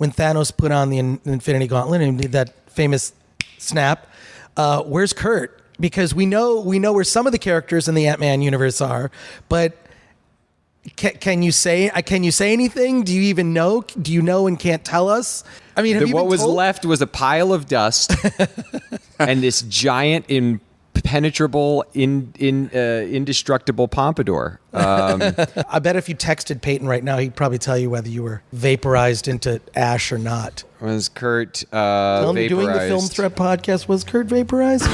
when Thanos put on the Infinity Gauntlet and did that famous snap. Where's Kurt? Because we know where some of the characters in the Ant-Man universe are, but can you say anything? Do you even know? Do you know and can't tell us? I mean, what was left was a pile of dust and this giant impenetrable, indestructible pompadour. I bet if you texted Peyton right now, he'd probably tell you whether you were vaporized into ash or not. Was Kurt vaporized? Doing the Film Threat podcast, was Kurt vaporized?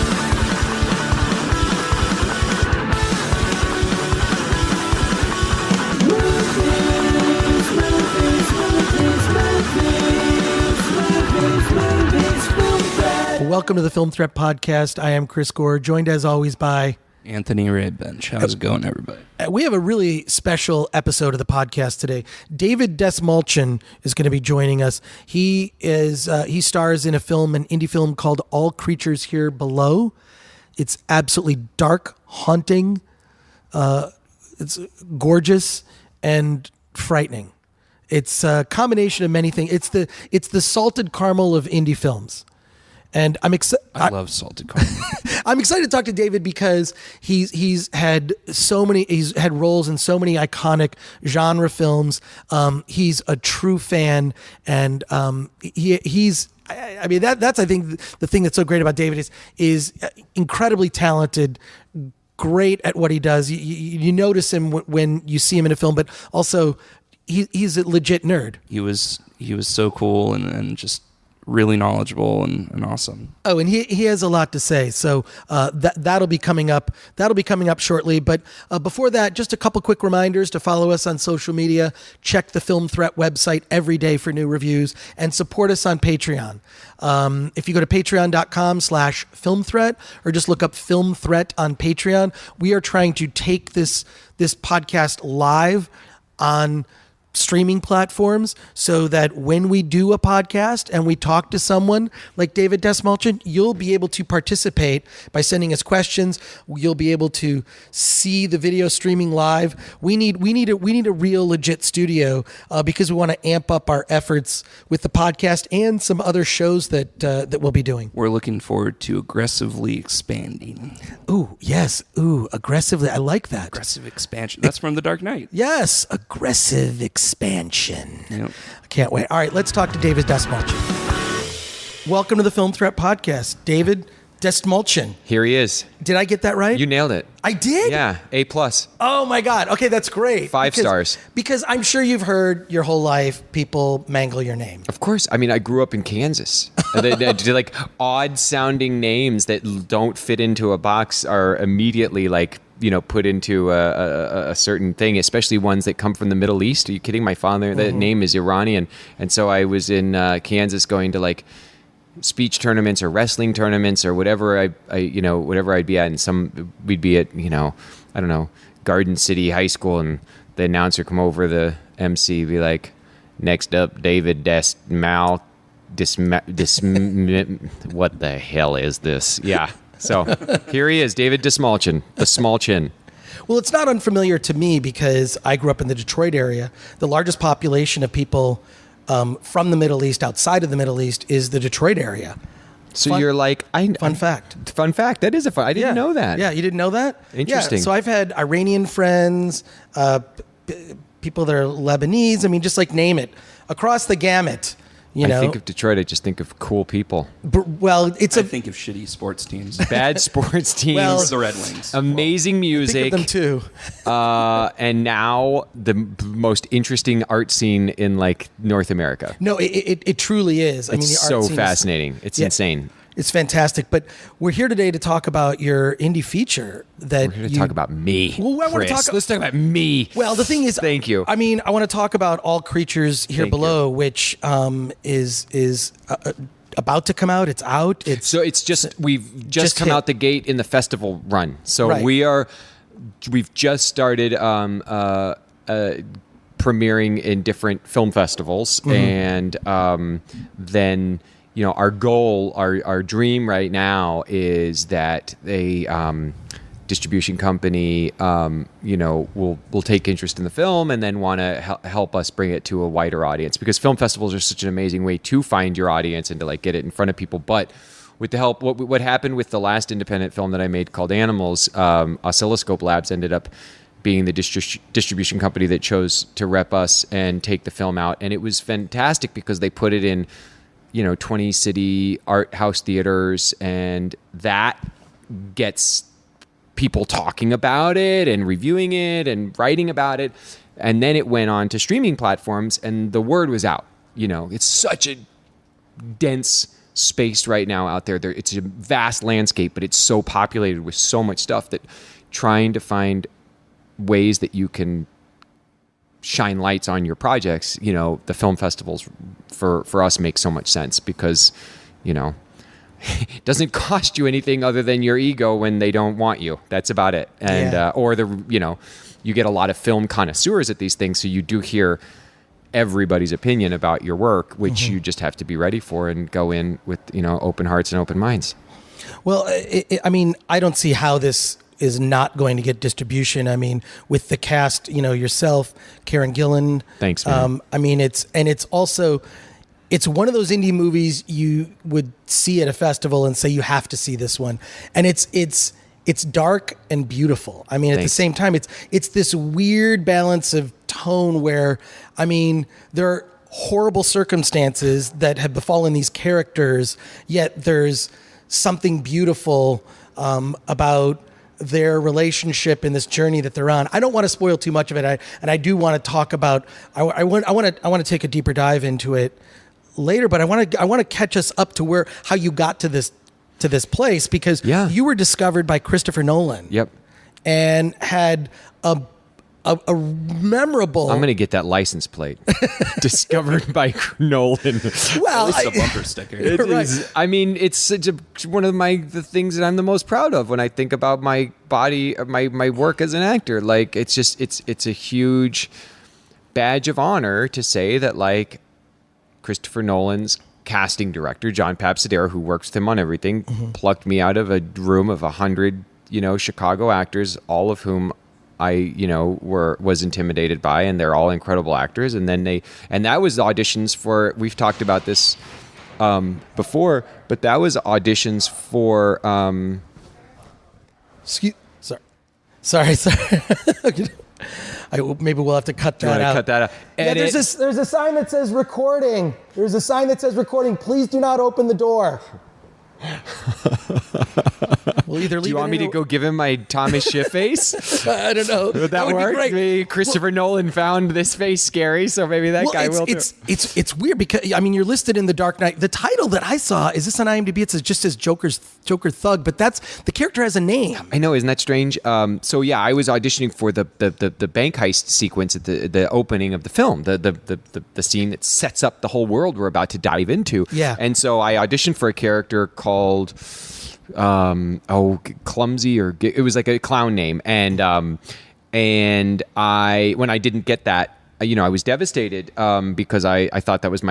Welcome to the Film Threat Podcast. I am Chris Gore, joined as always by Anthony Ray-Bench. How's it going, everybody? We have a really special episode of the podcast today. David Dastmalchian is going to be joining us. He stars in an indie film called All Creatures Here Below. It's absolutely dark, haunting. It's gorgeous and frightening. It's a combination of many things. It's the salted caramel of indie films. And I'm excited. I love salted caramel. I'm excited to talk to David because he's had roles in so many iconic genre films. He's a true fan, and he's. I mean that's I think the thing that's so great about David is incredibly talented, great at what he does. You notice him when you see him in a film, but also he's a legit nerd. He was so cool and just really knowledgeable and awesome. Oh, and he has a lot to say. So that'll be coming up. That'll be coming up shortly. But before that, just a couple quick reminders to follow us on social media. Check the Film Threat website every day for new reviews and support us on Patreon. If you go to patreon.com/filmthreat or just look up Film Threat on Patreon, we are trying to take this podcast live on streaming platforms so that when we do a podcast and we talk to someone like David Dastmalchian, you'll be able to participate by sending us questions. You'll be able to see the video streaming live. We need a real legit studio because we want to amp up our efforts with the podcast and some other shows that we'll be doing. We're looking forward to aggressively expanding. Ooh, yes. Ooh, aggressively. I like that. Aggressive expansion. That's from The Dark Knight. Yes, aggressive expansion. Yep. I can't wait. All right, let's talk to David Dastmalchian. Welcome to the Film Threat Podcast, David Dastmalchian. Here he is. Did I get that right? You nailed it. I did? Yeah, A+. Oh my God. Okay, that's great. 5 stars. Because I'm sure you've heard your whole life people mangle your name. Of course. I mean, I grew up in Kansas. They like odd sounding names that don't fit into a box are immediately like, put into a certain thing, especially ones that come from the Middle East. Are you kidding? My father, that name is Iranian. And so I was in Kansas going to like speech tournaments or wrestling tournaments or whatever whatever I'd be at. And we'd be at, I don't know, Garden City High School, and the announcer come over, the MC, be like, next up, David Dastmalchian. What the hell is this? Yeah. So here he is, David Dastmalchian, the small chin. Well, it's not unfamiliar to me because I grew up in the Detroit area. The largest population of people from the Middle East, outside of the Middle East, is the Detroit area. So you're like... Fun fact. Fun fact. That is a fun... I didn't know that. Yeah, you didn't know that? Interesting. Yeah, so I've had Iranian friends, people that are Lebanese. I mean, just like name it. Across the gamut. I think of Detroit, I just think of cool people. I think of shitty sports teams. Bad sports teams. Well, the Red Wings. Amazing music. Think of them too. And now the most interesting art scene in like North America. No, it truly is. It's so fascinating. It's insane. It's fantastic. But we're here today to talk about your indie feature. We're here to talk about me. Well, Let's talk about me. Well, the thing is, thank you. I mean, I want to talk about All Creatures Here Below, which is about to come out. It's out. We've just come hit. out the gate in the festival run. So right. we've just started premiering in different film festivals, and then. Our goal, our dream right now is that distribution company, will take interest in the film and then want to help us bring it to a wider audience, because film festivals are such an amazing way to find your audience and to like get it in front of people. But with the help, what happened with the last independent film that I made called Animals, Oscilloscope Labs ended up being the distribution company that chose to rep us and take the film out. And it was fantastic because they put it in, 20 city art house theaters, and that gets people talking about it and reviewing it and writing about it. And then it went on to streaming platforms, and the word was out. It's such a dense space right now out there. It's a vast landscape, but it's so populated with so much stuff that trying to find ways that you can shine lights on your projects, the film festivals for us make so much sense, because, it doesn't cost you anything other than your ego when they don't want you. That's about it. And, you get a lot of film connoisseurs at these things. So you do hear everybody's opinion about your work, which you just have to be ready for and go in with, open hearts and open minds. Well, I don't see how this is not going to get distribution. I mean, with the cast, yourself, Karen Gillan. Thanks, man. It's one of those indie movies you would see at a festival and say you have to see this one. And it's dark and beautiful. I mean, at the same time, it's this weird balance of tone where, there are horrible circumstances that have befallen these characters, yet there's something beautiful about their relationship in this journey that they're on. I don't want to spoil too much of it, and I do want to talk about. I want to take a deeper dive into it later, but I want to catch us up to how you got to this place, because you were discovered by Christopher Nolan. Yep, and had a memorable. I'm going to get that license plate. Discovered by Nolan. Well, at least a bumper sticker. It is. It's such one of the things that I'm the most proud of when I think about my body, my work as an actor. Like, it's a huge badge of honor to say that, like, Christopher Nolan's casting director, John Papsadero, who works with him on everything, plucked me out of a room of 100, Chicago actors, all of whom I, was intimidated by, and they're all incredible actors. And then that was auditions for, we've talked about this before, but that was auditions for, Sorry. Maybe we'll have to cut that out. Cut that out. Yeah, there's a sign that says recording. Please do not open the door. We'll either leave. Do you want me to go give him my Thomas Schiff face? I don't know. Would that work? Maybe Christopher Nolan found this face scary, so maybe that guy will too. It's weird because you're listed in The Dark Knight. The title that I saw is this on IMDb. It just says Joker Thug, but the character has a name. I know, isn't that strange? So yeah, I was auditioning for the bank heist sequence at the opening of the film, the scene that sets up the whole world we're about to dive into. Yeah, and so I auditioned for a character called Clumsy, or it was like a clown name, and when I didn't get that, I was devastated because I thought that was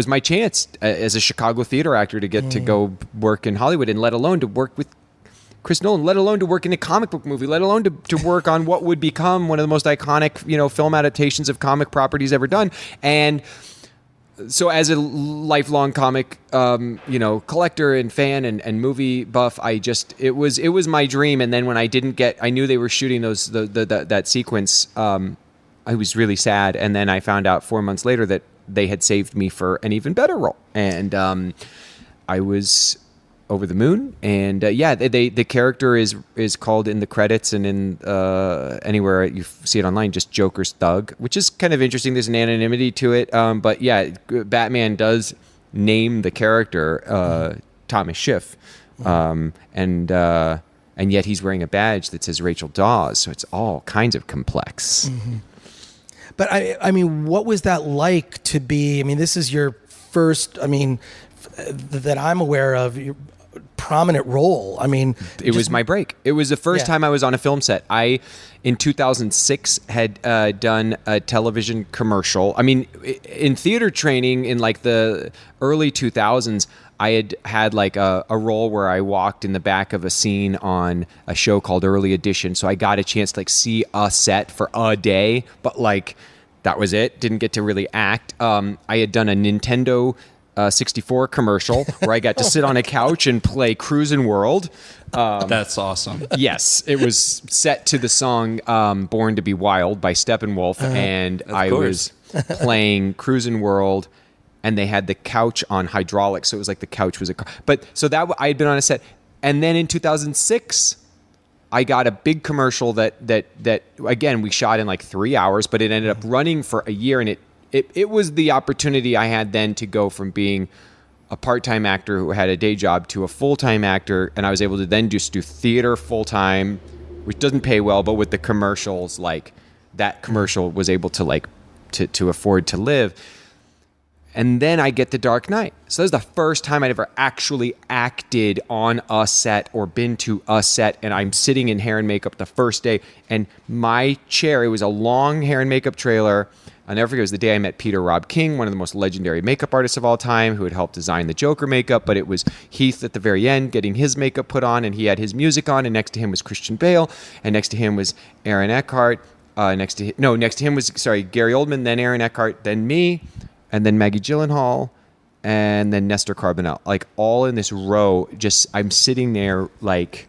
my chance as a Chicago theater actor to get to go work in Hollywood, and let alone to work with Chris Nolan, let alone to work in a comic book movie, let alone to work on what would become one of the most iconic film adaptations of comic properties ever done. And so as a lifelong comic, collector and fan and movie buff, it was my dream. And then when I knew they were shooting that sequence, I was really sad. And then I found out 4 months later that they had saved me for an even better role. And I was over the moon. And the character is called in the credits and in anywhere you see it online, just Joker's Thug, which is kind of interesting. There's an anonymity to it, but yeah, Batman does name the character Thomas Schiff, and yet he's wearing a badge that says Rachel Dawes, so it's all kinds of complex. But what was that like to be? This is your first. That I'm aware of. prominent role. I mean, It was my break. It was the first Yeah. time I was on a film set. I, in 2006, had done a television commercial. I mean, in theater training in like the early 2000s, I had like a role where I walked in the back of a scene on a show called Early Edition. So I got a chance to like see a set for a day, but like that was it. Didn't get to really act. I had done a Nintendo 64 commercial where I got to sit on a couch and play Cruisin' World. That's awesome. Yes, it was set to the song "Born to Be Wild" by Steppenwolf, and I was playing Cruisin' World, and they had the couch on hydraulics, so it was like the couch was a car. But so that I had been on a set, and then in 2006, I got a big commercial that again we shot in like 3 hours, but it ended up running for a year, and it was the opportunity I had then to go from being a part-time actor who had a day job to a full-time actor, and I was able to then just do theater full-time, which doesn't pay well, but with the commercials, like that commercial was able to like to afford to live. And then I get The Dark Knight. So this is the first time I'd ever actually acted on a set or been to a set. And I'm sitting in hair and makeup the first day. And my chair, it was a long hair and makeup trailer. I'll never forget, it was the day I met Peter Rob King, one of the most legendary makeup artists of all time, who had helped design the Joker makeup. But it was Heath at the very end getting his makeup put on, and he had his music on. And next to him was Christian Bale. And next to him was Aaron Eckhart. Next to him was, Gary Oldman, then Aaron Eckhart, then me. And then Maggie Gyllenhaal, and then Nestor Carbonell, like all in this row. Just I'm sitting there like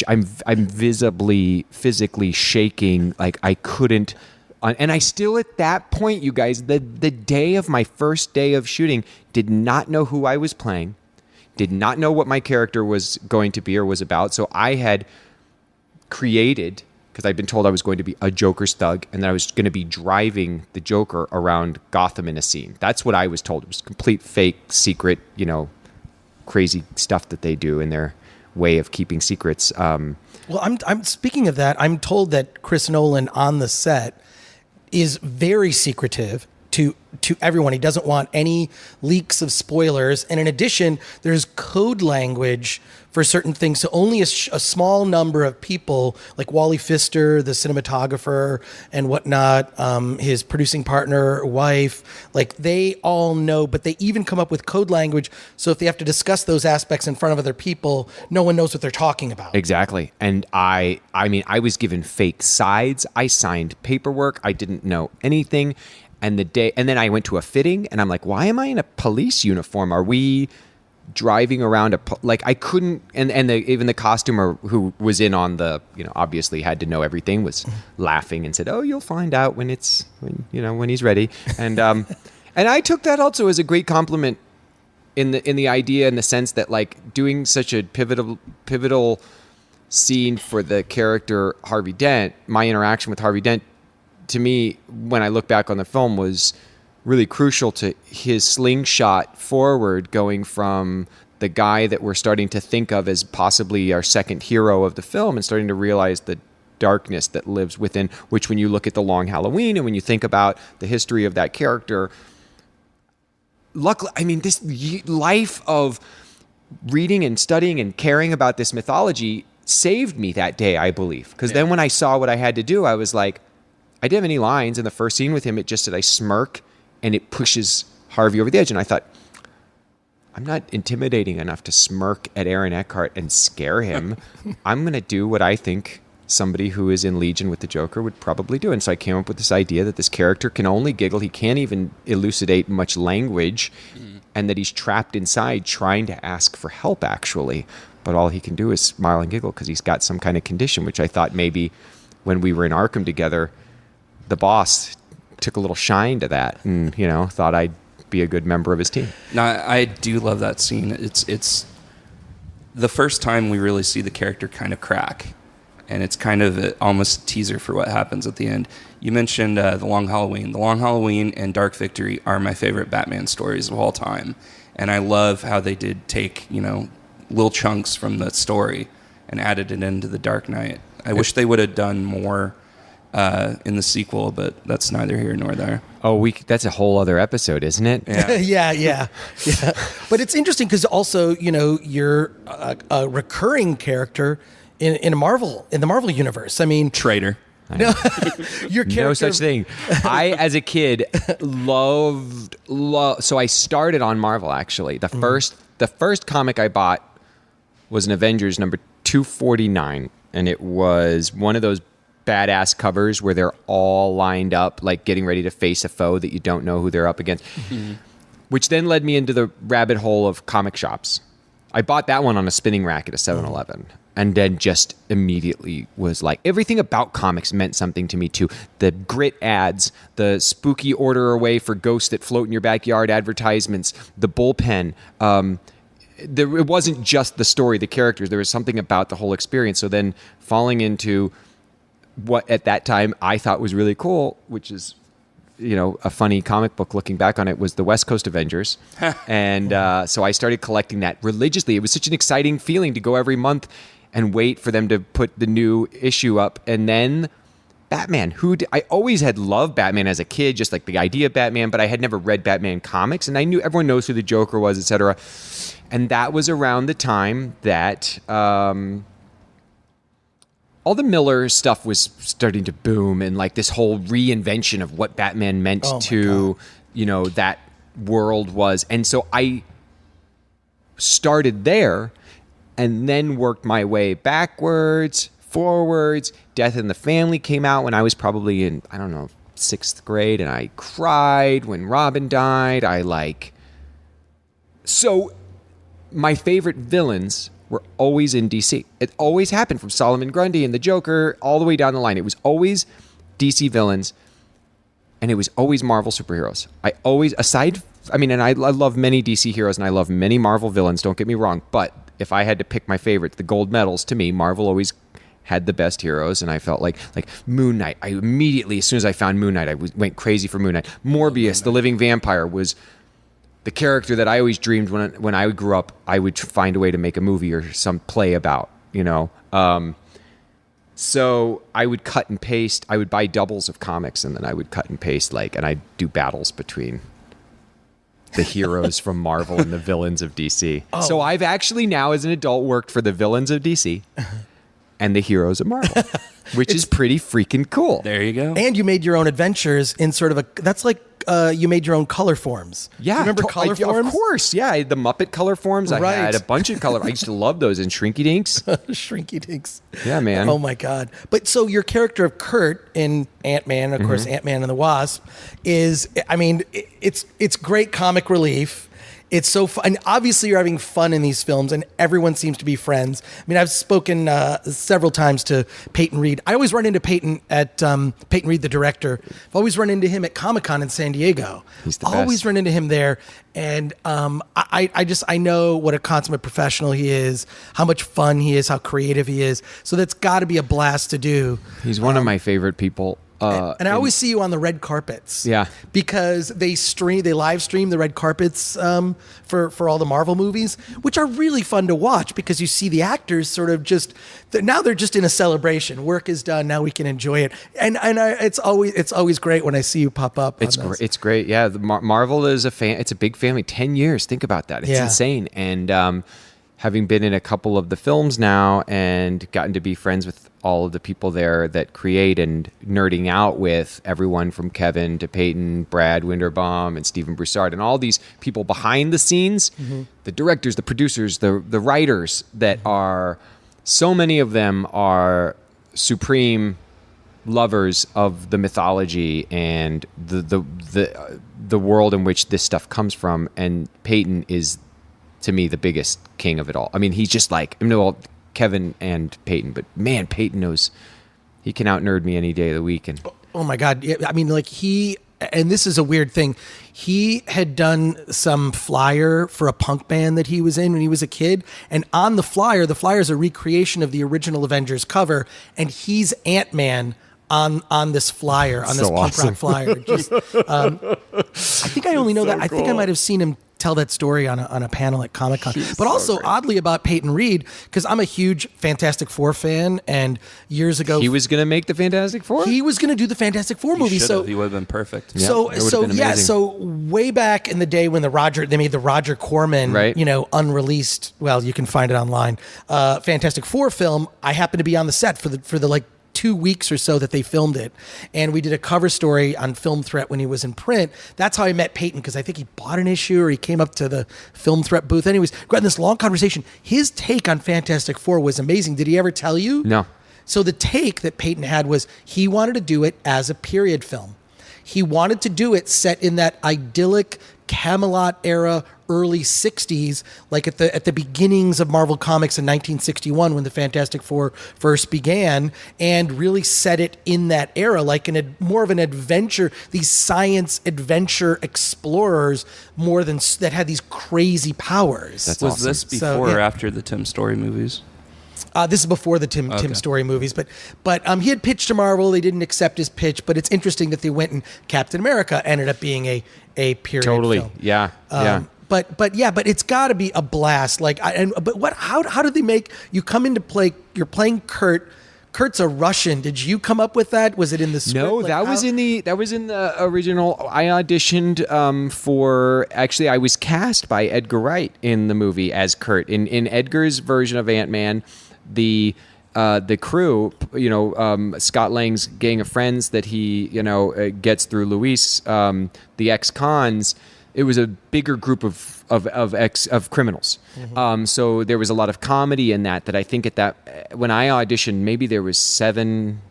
I'm visibly, physically shaking, like I couldn't. And I still at that point, you guys, the day of my first day of shooting, did not know who I was playing, did not know what my character was going to be or was about. So I had created, because I'd been told I was going to be a Joker's thug and that I was going to be driving the Joker around Gotham in a scene. That's what I was told. It was complete fake, secret, crazy stuff that they do in their way of keeping secrets. well, I'm speaking of that. I'm told that Chris Nolan on the set is very secretive to everyone. He doesn't want any leaks of spoilers. And in addition, there's code language for certain things. So only a small number of people, like Wally Pfister, the cinematographer and whatnot, his producing partner, wife, like they all know, but they even come up with code language. So if they have to discuss those aspects in front of other people, no one knows what they're talking about. Exactly. And I mean, I was given fake sides. I signed paperwork. I didn't know anything. And then I went to a fitting, and I'm like, why am I in a police uniform? Are we driving around I couldn't, and even the costumer who was in on the, obviously had to know everything, was laughing and said, oh, you'll find out when he's ready. And and I took that also as a great compliment in the idea, in the sense that like doing such a pivotal scene for the character Harvey Dent, my interaction with Harvey Dent, to me, when I look back on the film, was really crucial to his slingshot forward, going from the guy that we're starting to think of as possibly our second hero of the film and starting to realize the darkness that lives within, which when you look at The Long Halloween and when you think about the history of that character, luckily, I mean, this life of reading and studying and caring about this mythology saved me that day, I believe. Because then when I saw what I had to do, I was like, I didn't have any lines in the first scene with him. It just said I smirk, and it pushes Harvey over the edge. And I thought, I'm not intimidating enough to smirk at Aaron Eckhart and scare him. I'm going to do what I think somebody who is in Legion with the Joker would probably do. And so I came up with this idea that this character can only giggle. He can't even elucidate much language, and that he's trapped inside trying to ask for help, actually. But all he can do is smile and giggle because he's got some kind of condition, which I thought maybe when we were in Arkham together, the boss took a little shine to that and, thought I'd be a good member of his team. No, I do love that scene. It's the first time we really see the character kind of crack, and it's kind of almost a teaser for what happens at the end. You mentioned The Long Halloween. The Long Halloween and Dark Victory are my favorite Batman stories of all time, and I love how they did take, little chunks from the story and added it into The Dark Knight. I wish they would have done more in the sequel, but that's neither here nor there. Oh, that's a whole other episode, isn't it? Yeah. yeah. But it's interesting because also, you're a recurring character in the Marvel universe. I mean, Traitor. no, your character. No such thing. I, as a kid, loved. So I started on Marvel. Actually, the first comic I bought was an Avengers number 249, and it was one of those badass covers where they're all lined up, like getting ready to face a foe that you don't know who they're up against. Mm-hmm. Which then led me into the rabbit hole of comic shops. I bought that one on a spinning rack at a 7-Eleven. And then just immediately was like, everything about comics meant something to me too. The grit ads, the spooky order away for ghosts that float in your backyard advertisements, the bullpen. It wasn't just the story, the characters. There was something about the whole experience. So then falling into what at that time I thought was really cool, which is, a funny comic book looking back on it, was the West Coast Avengers. And so I started collecting that religiously. It was such an exciting feeling to go every month and wait for them to put the new issue up. And then Batman, I always had loved Batman as a kid, just like the idea of Batman, but I had never read Batman comics, and I knew everyone knows who the Joker was, etc. And that was around the time that all the Miller stuff was starting to boom, and like this whole reinvention of what Batman meant to, that world was. And so I started there and then worked my way backwards, forwards. Death in the Family came out when I was probably in, 6th grade, and I cried when Robin died. So my favorite villains were always in DC. It always happened, from Solomon Grundy and the Joker all the way down the line. It was always DC villains, and it was always Marvel superheroes. I love many DC heroes, and I love many Marvel villains, don't get me wrong, but if I had to pick my favorites, the gold medals, to me, Marvel always had the best heroes, and I felt like Moon Knight. I immediately, as soon as I found Moon Knight, I went crazy for Moon Knight. Morbius, the living vampire, was the character that I always dreamed when I grew up I would find a way to make a movie or some play about, So I would cut and paste. I would buy doubles of comics, and then I would cut and paste, and I'd do battles between the heroes from Marvel and the villains of DC. Oh. So I've actually now, as an adult, worked for the villains of DC and the heroes of Marvel, which is pretty freaking cool. There you go. And you made your own adventures in sort of that's like you made your own color forms. Yeah. Do you remember color forms? Of course. Yeah. I had the Muppet color forms. Right. I had a bunch of color. I used to love those in Shrinky Dinks. Shrinky Dinks. Yeah, man. Oh, my God. But so your character of Kurt in Ant-Man, of course, Ant-Man and the Wasp, is, it's great comic relief. It's so fun. And obviously, you're having fun in these films, and everyone seems to be friends. I've spoken several times to Peyton Reed. I always run into Peyton at Peyton Reed, the director. I've always run into him at Comic-Con in San Diego. He's the best. Always run into him there. And I know what a consummate professional he is, how much fun he is, how creative he is. So that's got to be a blast to do. He's one of my favorite people. And I always see you on the red carpets. Yeah. Because they live stream the red carpets for all the Marvel movies, which are really fun to watch because you see the actors sort of now they're just in a celebration. Work is done. Now we can enjoy it. And it's always great when I see you pop up. It's great. Yeah. Marvel is it's a big family. 10 years. Think about that. It's insane. And having been in a couple of the films now and gotten to be friends with all of the people there that create, and nerding out with everyone from Kevin to Peyton, Brad Winderbaum, and Stephen Broussard, and all these people behind the scenes, the directors, the producers, the writers that are, so many of them are supreme lovers of the mythology and the world in which this stuff comes from. And Peyton is, to me, the biggest king of it all. He's just Kevin and Peyton, but man, Peyton knows he can out nerd me any day of the week. And oh my God. And this is a weird thing. He had done some flyer for a punk band that he was in when he was a kid. And on the flyer is a recreation of the original Avengers cover. And he's Ant-Man on this flyer, on this punk rock flyer. I think I only know that. I think I might have seen him tell that story on a panel at Comic-Con. But also, oddly about Peyton Reed, because I'm a huge Fantastic Four fan, and years ago... He was going to make the Fantastic Four? He was going to do the Fantastic Four movie. So he would have been perfect. Yeah, it would've been amazing. So way back in the day when they made the Roger Corman, right, unreleased, well, you can find it online, Fantastic Four film, I happened to be on the set for the like 2 weeks or so that they filmed it, and we did a cover story on Film Threat when he was in print. That's how I met Peyton, because I think he bought an issue or he came up to the Film Threat booth. Anyways, we had this long conversation. His take on Fantastic Four was amazing. Did he ever tell you? No. So the take that Peyton had was he wanted to do it as a period film. He wanted to do it set in that idyllic Camelot era, early 60s, like at the beginnings of Marvel Comics in 1961 when the Fantastic Four first began, and really set it in that era, like more of an adventure, these science adventure explorers more than that had these crazy powers. That's Was awesome. this before or after the Tim Story movies? This is before the Tim Story movies, but he had pitched to Marvel. They didn't accept his pitch, but it's interesting that they went and Captain America ended up being a period Totally. film. Yeah. Yeah. But it's got to be a blast. How did they make you come into play? You're playing Kurt. Kurt's a Russian. Did you come up with that? Was it in the script? No, that was in the original. I auditioned for. Actually, I was cast by Edgar Wright in the movie as Kurt. In Edgar's version of Ant-Man, the crew, Scott Lang's gang of friends that he gets through Luis, the ex-cons. It was a bigger group of criminals. Mm-hmm. So there was a lot of comedy in that I think when I auditioned, maybe there was 7,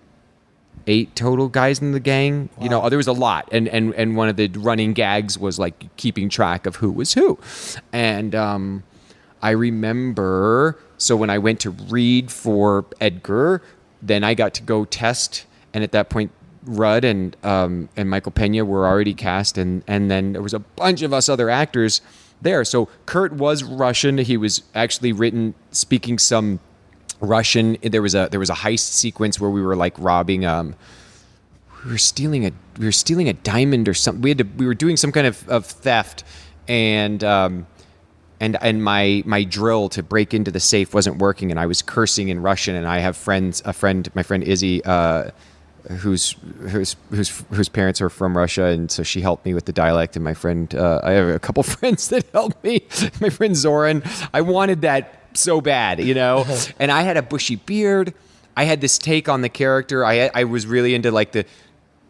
8 total guys in the gang. Wow. There was a lot. And one of the running gags was like keeping track of who was who. And I remember, so when I went to read for Edgar, then I got to go test. And at that point, Rudd and Michael Pena were already cast, and then there was a bunch of us other actors there. So Kurt was Russian. He was actually written speaking some Russian. There was a heist sequence where we were like robbing. We were stealing a diamond or something. We were doing some kind of theft, and my drill to break into the safe wasn't working, and I was cursing in Russian. And I have my friend Izzy. Whose parents are from Russia, and so she helped me with the dialect. And my friend, I have a couple friends that helped me. My friend Zoran, I wanted that so bad, And I had a bushy beard. I had this take on the character. I was really into like the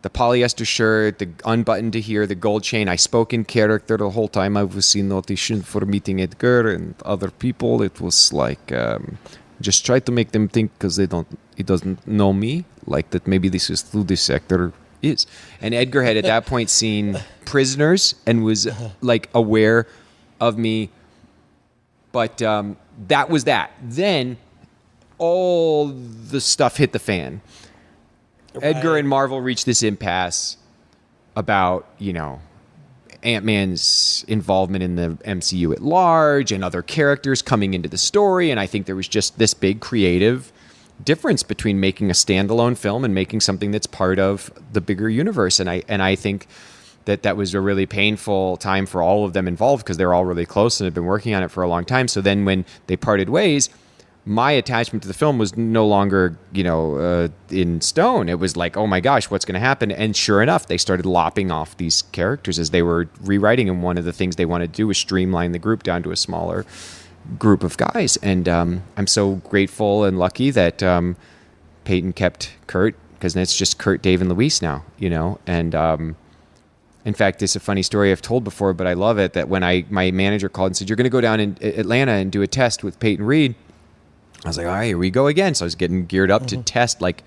polyester shirt, the unbuttoned to here, the gold chain. I spoke in character the whole time I was in audition for meeting Edgar and other people. It was like just try to make them think because he doesn't know me. Like that maybe this is who this actor is. And Edgar had at that point seen Prisoners and was like aware of me. But that was that. Then all the stuff hit the fan. Right. Edgar and Marvel reached this impasse about, Ant-Man's involvement in the MCU at large and other characters coming into the story. And I think there was just this big creative difference between making a standalone film and making something that's part of the bigger universe. And I think that was a really painful time for all of them involved because they're all really close and have been working on it for a long time. So then when they parted ways, my attachment to the film was no longer, in stone. It was like, oh my gosh, what's going to happen? And sure enough, they started lopping off these characters as they were rewriting. And one of the things they wanted to do was streamline the group down to a smaller group of guys. And I'm so grateful and lucky that Peyton kept Kurt, because it's just Kurt, Dave, and Luis now, And in fact, it's a funny story I've told before, but I love it, that when my manager called and said, you're going to go down in Atlanta and do a test with Peyton Reed, I was like, all right, here we go again. So I was getting geared up to test, like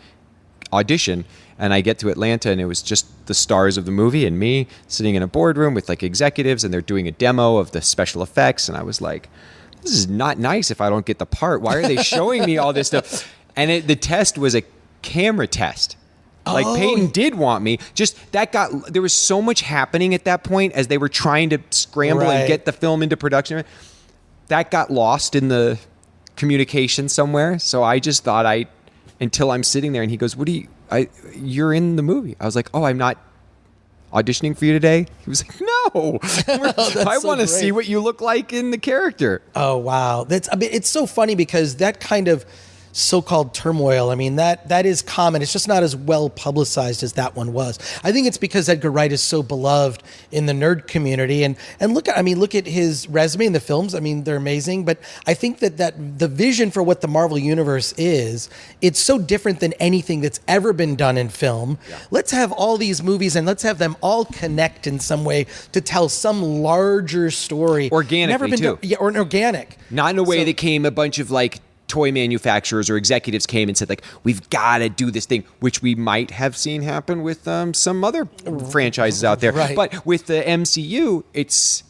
audition. And I get to Atlanta and it was just the stars of the movie and me sitting in a boardroom with like executives, and they're doing a demo of the special effects. And I was like, this is not nice if I don't get the part. Why are they showing me all this stuff? And the test was a camera test. Like Peyton did want me. Just there was so much happening at that point as they were trying to scramble and get the film into production. That got lost in the communication somewhere. So I just thought until I'm sitting there and he goes, you're in the movie. I was like, oh, I'm not auditioning for you today?" He was like, "No, I want to see what you look like in the character." Oh wow, it's so funny because that kind of so-called turmoil, I mean, that is common. It's just not as well publicized as that one was. I think it's because Edgar Wright is so beloved in the nerd community, and look at his resume in the films. I mean, they're amazing, but I think that the vision for what the Marvel Universe is, it's so different than anything that's ever been done in film. Yeah. Let's have all these movies and let's have them all connect in some way to tell some larger story. Organically, never been too. Done, yeah, or an organic. Not in a way that came a bunch of like toy manufacturers or executives came and said like, we've got to do this thing, which we might have seen happen with some other franchises out there. Right. But with the MCU, it's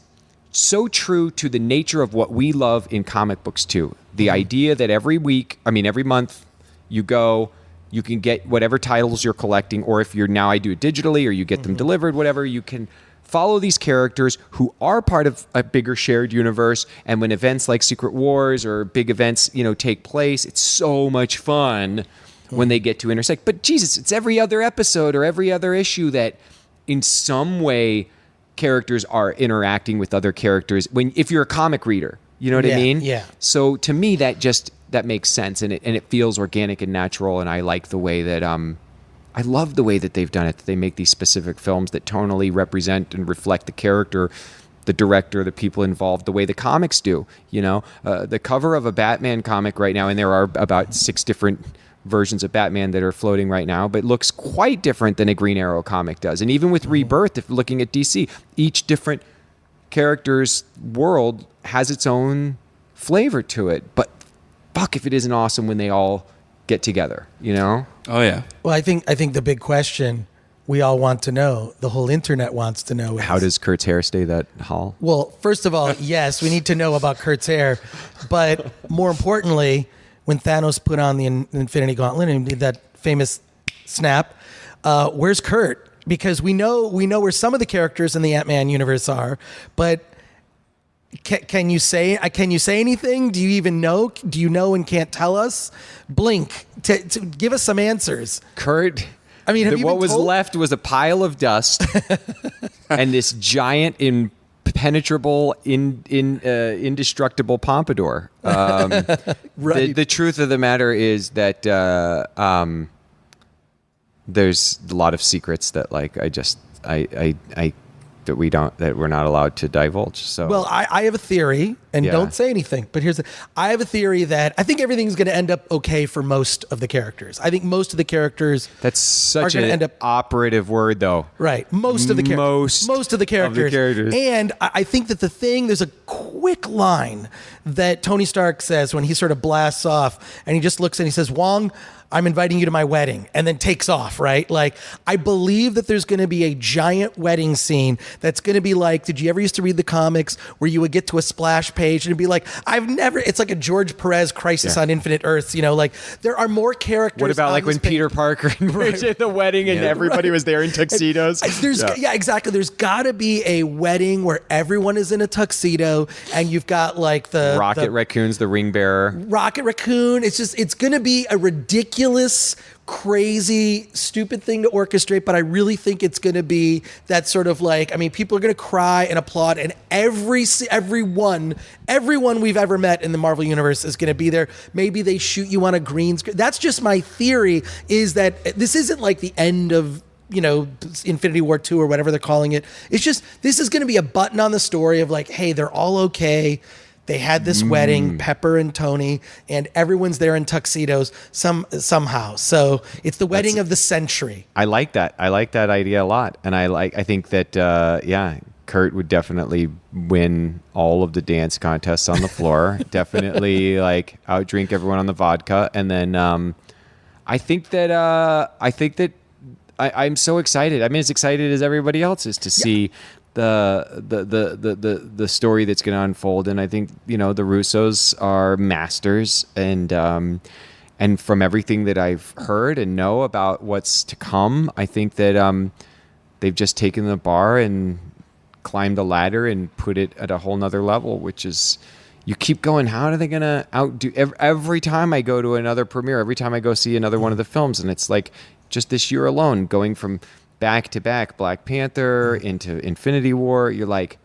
so true to the nature of what we love in comic books too. The idea that every month you can get whatever titles you're collecting, or if you're now I do it digitally or you get them delivered, whatever, you can follow these characters who are part of a bigger shared universe. And when events like Secret Wars or big events, take place, it's so much fun when they get to intersect. But Jesus, it's every other episode or every other issue that in some way characters are interacting with other characters if you're a comic reader, you know what I mean? Yeah. So to me, that makes sense, and it feels organic and natural. And I like the way that, I love the way that they've done it. That they make these specific films that tonally represent and reflect the character, the director, the people involved, the way the comics do. The cover of a Batman comic right now, and there are about 6 different versions of Batman that are floating right now, but looks quite different than a Green Arrow comic does. And even with Rebirth, if looking at DC, each different character's world has its own flavor to it. But fuck if it isn't awesome when they all get together, Oh yeah. Well, I think the big question we all want to know, the whole internet wants to know, is how does Kurt's hair stay that tall? Well, first of all, yes, we need to know about Kurt's hair, but more importantly, when Thanos put on the Infinity Gauntlet and did that famous snap, where's Kurt? Because we know where some of the characters in the Ant-Man universe are, but can you say anything? Do you even know? Do you know and can't tell us? Blink to give us some answers. Kurt, I mean, what was left was a pile of dust and this giant impenetrable, indestructible pompadour. Right. The truth of the matter is that there's a lot of secrets that that we're not allowed to divulge. So, well, I have a theory, and don't say anything, but I have a theory that I think everything's going to end up okay for most of the characters. I think most of the characters that's such an operative word, though. Right. Most of the characters. Most of the characters. And I think that there's a quick line that Tony Stark says when he sort of blasts off, and he just looks and he says, "Wong, I'm inviting you to my wedding," and then takes off, right? Like, I believe that there's going to be a giant wedding scene that's going to be like, did you ever used to read the comics where you would get to a splash page and it'd be like, it's like a George Perez Crisis on Infinite Earths, like there are more characters. What about like when Peter Parker was at the wedding and everybody was there in tuxedos? Exactly. There's got to be a wedding where everyone is in a tuxedo and you've got like the Rocket Raccoon's the ring bearer. Rocket Raccoon. It's going to be a ridiculous, crazy, stupid thing to orchestrate, but I really think it's going to be that sort of like, people are going to cry and applaud, and everyone we've ever met in the Marvel Universe is going to be there. Maybe they shoot you on a green screen. That's just my theory, is that this isn't like the end of Infinity War 2 or whatever they're calling it. It's just, this is going to be a button on the story of like, hey, they're all okay. They had this wedding, Pepper and Tony, and everyone's there in tuxedos somehow. So it's the wedding of the century. I like that. I like that idea a lot. And I think that, Kurt would definitely win all of the dance contests on the floor. Definitely outdrink everyone on the vodka. And then I think that I'm so excited. As excited as everybody else is to see the story that's going to unfold. And I think the Russos are masters, and from everything that I've heard and know about what's to come, I think that they've just taken the bar and climbed the ladder and put it at a whole nother level, which is, you keep going, how are they going to outdo every time I go to another premiere, every time I go see another one of the films? And it's like, just this year alone, going from back to back Black Panther into Infinity War, you're like,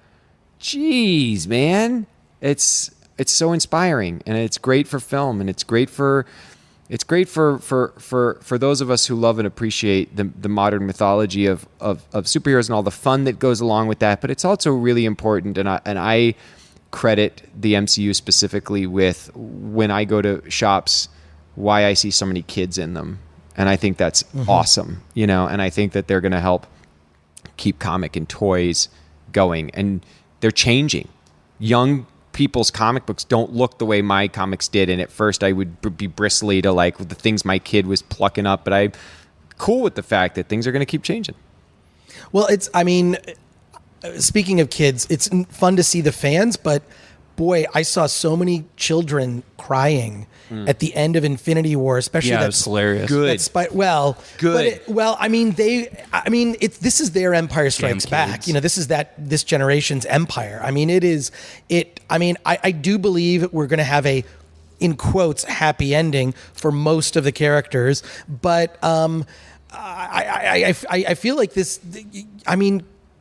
geez, man, it's so inspiring, and it's great for film, and it's great for those of us who love and appreciate the modern mythology of superheroes and all the fun that goes along with that. But it's also really important, and I credit the MCU specifically with, when I go to shops, why I see so many kids in them. And I think that's awesome, and I think that they're going to help keep comic and toys going. And they're changing. Young people's comic books don't look the way my comics did. And at first I would be bristly to like the things my kid was plucking up, but I'm cool with the fact that things are going to keep changing. Well, speaking of kids, it's fun to see the fans, but boy, I saw so many children crying at the end of Infinity War, especially. Yeah, it's hilarious. Good. Good. This is their Empire Strikes Back. This is this generation's Empire. I do believe we're going to have a, in quotes, happy ending for most of the characters, but I feel like this.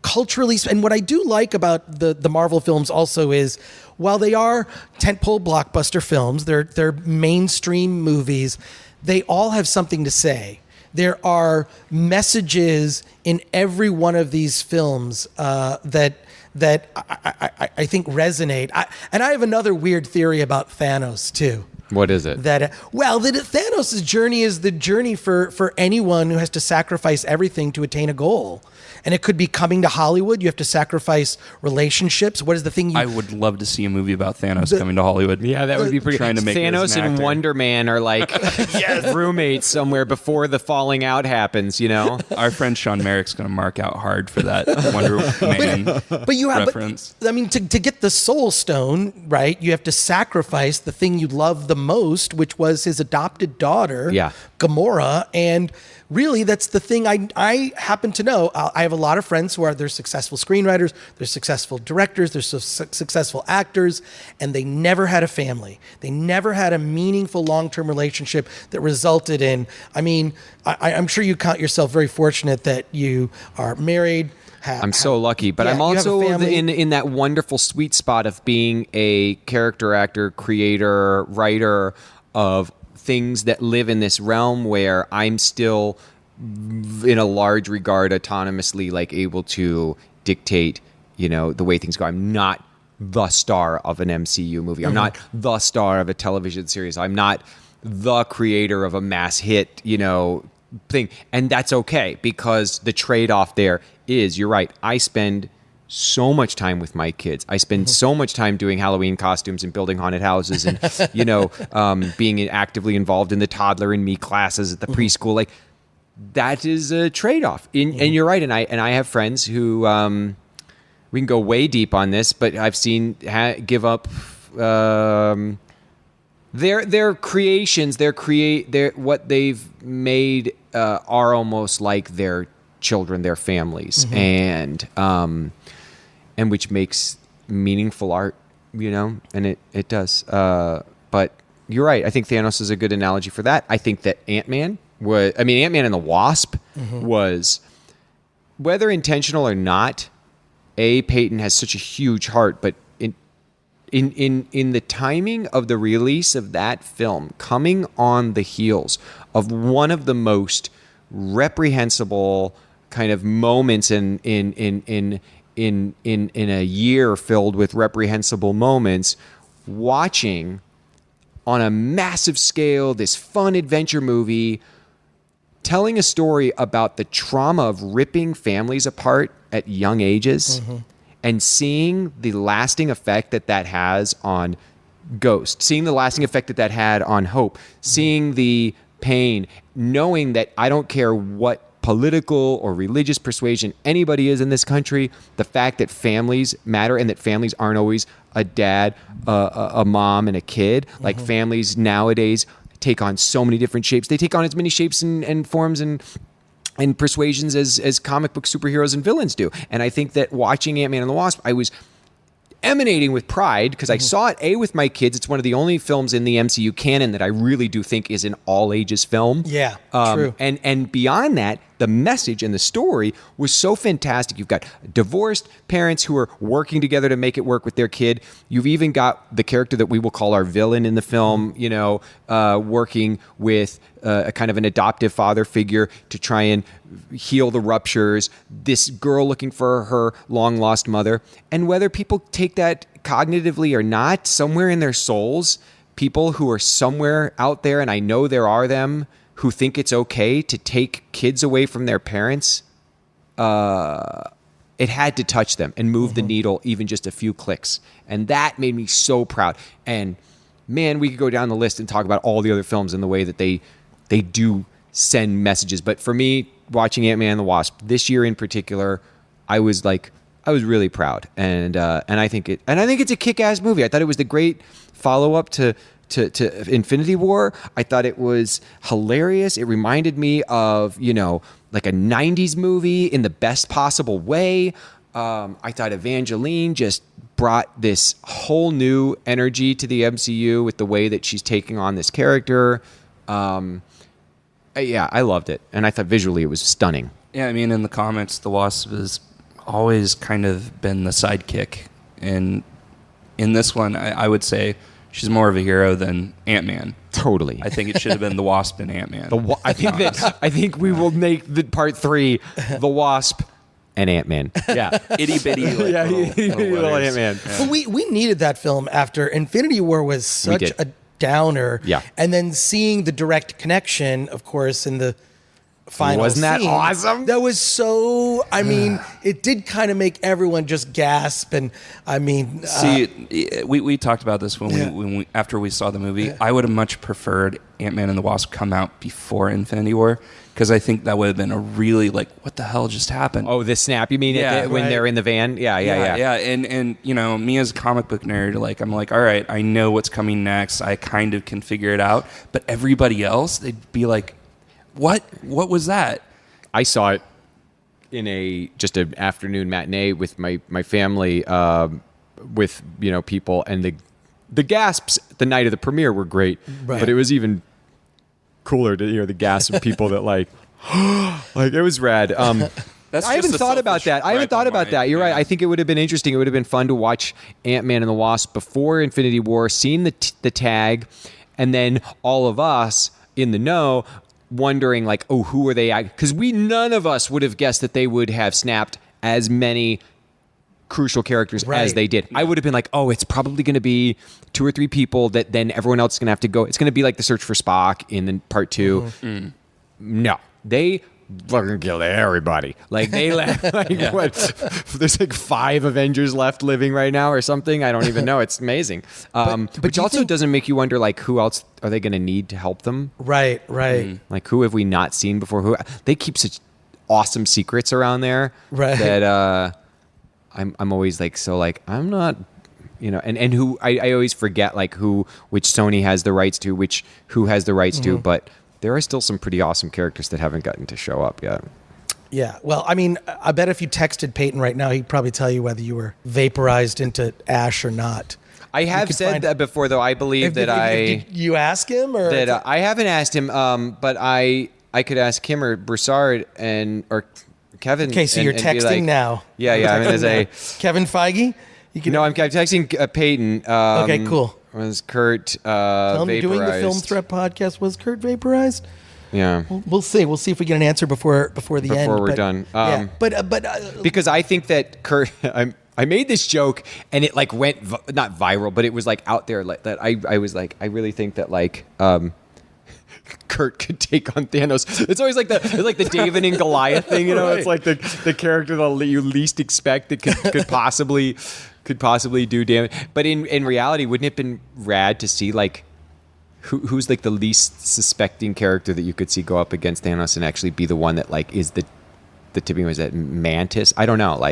Culturally, and what I do like about the Marvel films also is, while they are tentpole blockbuster films, they're mainstream movies, they all have something to say. There are messages in every one of these films that I think resonate. And I have another weird theory about Thanos too. What is it? That Thanos' journey is the journey for anyone who has to sacrifice everything to attain a goal. And it could be coming to Hollywood. You have to sacrifice relationships. What is the thing I would love to see a movie about Thanos coming to Hollywood. Yeah, that would be pretty. Trying to make Thanos and Wonder Man are like roommates somewhere before the falling out happens. Our friend Sean Merrick's going to mark out hard for that Wonder Man reference. To get the Soul Stone, right, you have to sacrifice the thing you love the most, which was his adopted daughter, Gamora, and really, that's the thing I happen to know. I have a lot of friends who they're successful screenwriters, they're successful directors, they're successful actors, and they never had a family. They never had a meaningful long-term relationship that resulted in, I'm sure you count yourself very fortunate that you are married. I'm so lucky, but I'm also in that wonderful sweet spot of being a character actor, creator, writer of things that live in this realm where I'm still, in a large regard, autonomously able to dictate, the way things go. I'm not the star of an MCU movie. I'm not the star of a television series. I'm not the creator of a mass hit, thing. And that's okay, because the trade-off there is, you're right, I spend so much time with my kids. I spend so much time doing Halloween costumes and building haunted houses and, being actively involved in the toddler and me classes at the preschool. That is a trade-off. And you're right. And I have friends who, we can go way deep on this, but I've seen give up, their creations, what they've made, are almost like their children, their families. And which makes meaningful art, and it does. But you're right. I think Thanos is a good analogy for that. I think that Ant-Man and the Wasp was, whether intentional or not, Peyton has such a huge heart, but in the timing of the release of that film, coming on the heels of one of the most reprehensible kind of moments in a year filled with reprehensible moments, watching on a massive scale this fun adventure movie telling a story about the trauma of ripping families apart at young ages and seeing the lasting effect that has on Ghost, seeing the lasting effect that had on Hope, seeing the pain, knowing that I don't care what political or religious persuasion anybody is in this country, the fact that families matter and that families aren't always a dad, a mom, and a kid. Families nowadays take on so many different shapes. They take on as many shapes and forms and persuasions as comic book superheroes and villains do. And I think that watching Ant-Man and the Wasp, I was emanating with pride because I saw it with my kids. It's one of the only films in the MCU canon that I really do think is an all ages film. Yeah, true. And beyond that, the message and the story was so fantastic. You've got divorced parents who are working together to make it work with their kid. You've even got the character that we will call our villain in the film, working with a kind of an adoptive father figure to try and heal the ruptures. This girl looking for her long lost mother. And whether people take that cognitively or not, somewhere in their souls, people who are somewhere out there, and I know there are them, who think it's okay to take kids away from their parents, it had to touch them and move the needle even just a few clicks. And that made me so proud. And man, we could go down the list and talk about all the other films and the way that they do send messages. But for me, watching Ant-Man and the Wasp this year in particular, I was really proud. And I think it's a kick-ass movie. I thought it was the great follow-up to Infinity War. I thought it was hilarious. It reminded me of, like a 90s movie in the best possible way. I thought Evangeline just brought this whole new energy to the MCU with the way that she's taking on this character. Yeah, I loved it. And I thought visually it was stunning. Yeah, I mean, in the comics, the Wasp has always kind of been the sidekick. And in this one, I would say she's more of a hero than Ant-Man. Totally. I think it should have been the Wasp and Ant-Man. I think we will make the part 3 the Wasp and Ant-Man. Yeah. Itty bitty. Little Ant-Man. Yeah. But we needed that film after Infinity War was such a downer. Yeah. And then seeing the direct connection, of course, in the final Wasn't that scene, awesome? That was so, I mean, it did kind of make everyone just gasp. And I mean, see, we talked about this when we after we saw the movie. Yeah. I would have much preferred Ant-Man and the Wasp come out before Infinity War, because I think that would have been a really what the hell just happened? Oh, the snap, you mean Yeah, when right. they're in the van? Yeah. And me as a comic book nerd, I'm like, all right, I know what's coming next. I kind of can figure it out. But everybody else, they'd be like, what was that? I saw it in just an afternoon matinee with my family, with people, and the gasps the night of the premiere were great, Right. but it was even cooler to hear the gasps of people that like it was rad. That's I haven't thought about that. You're right. I think it would have been interesting. It would have been fun to watch Ant-Man and the Wasp before Infinity War, seeing the tag, and then all of us in the know wondering who are they? Because none of us would have guessed that they would have snapped as many crucial characters as they did. I would have been like, oh, it's probably going to be 2 or 3 people that then everyone else is going to have to go. It's going to be like the search for Spock in part 2. Mm-hmm. No, they fucking killed everybody. They left. What? There's 5 Avengers left living right now or something. I don't even know. It's amazing. Which also doesn't make you wonder who else are they going to need to help them? right. Who have we not seen before? Who they keep such awesome secrets around there, Right. That I'm always I'm not, and who I always forget which Sony has the rights to, who has the rights to, but there are still some pretty awesome characters that haven't gotten to show up yet. Yeah. Well, I mean, I bet if you texted Peyton right now, he'd probably tell you whether you were vaporized into ash or not. I have said that before, though. I believe that Did you ask him, or that I haven't asked him, but I could ask him or Broussard or Kevin. Okay, so you're and be texting now. Yeah. I'm going to say Kevin Feige. No, I'm texting Peyton. Okay, cool. Was Kurt Tell him vaporized? doing the Film Threat podcast. Was Kurt vaporized? Yeah. We'll see. We'll see if we get an answer before the end. Before we're done. Yeah, but because I think that Kurt, I made this joke and it went not viral, but it was out there that I was I really think that Kurt could take on Thanos. It's always the David and Goliath thing, Right. It's the character that you least expect that could possibly do damage. But in reality, wouldn't it have been rad to see who's the least suspecting character that you could see go up against Thanos and actually be the one that is the tipping? Was that Mantis? I don't know.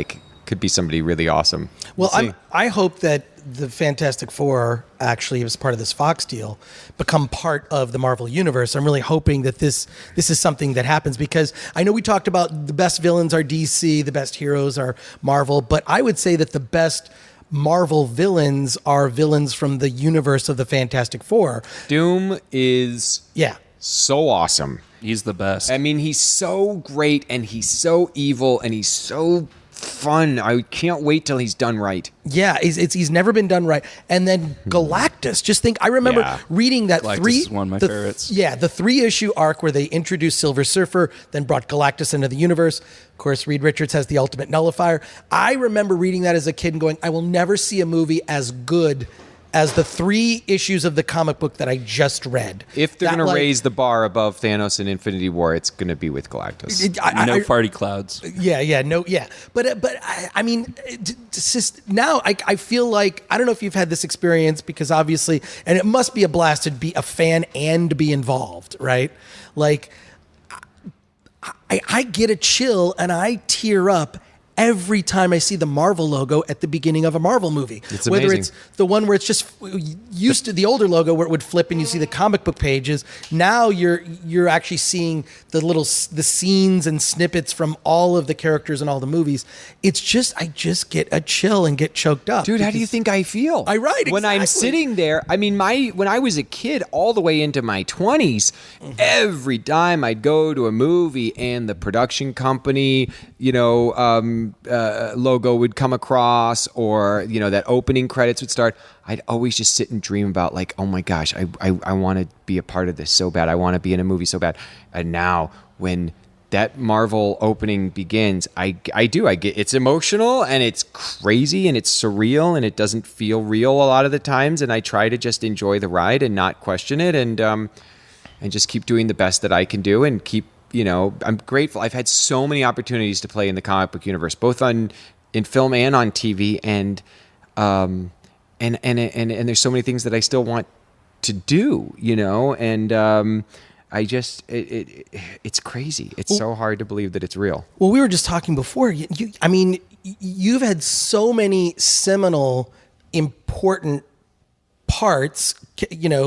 Could be somebody really awesome. well, We'll see. I hope that the Fantastic Four actually, as part of this Fox deal, become part of the Marvel universe. I'm really hoping that this is something that happens, because I know we talked about the best villains are DC, the best heroes are Marvel, but I would say that the best Marvel villains are villains from the universe of the Fantastic Four. Doom is Yeah. so awesome. He's the best. I mean, he's so great, and he's so evil, and he's so fun. I can't wait till he's done right. Yeah, he's never been done right. And then Galactus. Just think, I remember reading that Galactus is one of my favorites. Yeah, the 3-issue arc where they introduced Silver Surfer, then brought Galactus into the universe. Of course, Reed Richards has the ultimate nullifier. I remember reading that as a kid and going, I will never see a movie as good as the 3 issues of the comic book that I just read. If they're going to raise the bar above Thanos and Infinity War, it's going to be with Galactus. No farty clouds. But I mean, it's just now I feel like, I don't know if you've had this experience, because obviously, and it must be a blast to be a fan and be involved, right? Like, I get a chill and I tear up every time I see the Marvel logo at the beginning of a Marvel movie. It's Whether amazing. it's the one where it's just used to the older logo where it would flip and you see the comic book pages. Now you're actually seeing the scenes and snippets from all of the characters in all the movies. It's just, I just get a chill and get choked up. Dude, how do you think I feel? When I'm sitting there, I mean, when I was a kid all the way into my 20s, every time I'd go to a movie and the production company, logo would come across, or that opening credits would start, I'd always just sit and dream about, like, oh my gosh, I want to be a part of this so bad. I want to be in a movie so bad. And now when that Marvel opening begins, I get, it's emotional and it's crazy and it's surreal and it doesn't feel real a lot of the times, and I try to just enjoy the ride and not question it, and just keep doing the best that I can do, and keep, I'm grateful. I've had so many opportunities to play in the comic book universe, both in film and on TV, and there's so many things that I still want to do, and I just, it's crazy. It's so hard to believe that it's real. Well, we were just talking before. You've had so many seminal, important parts,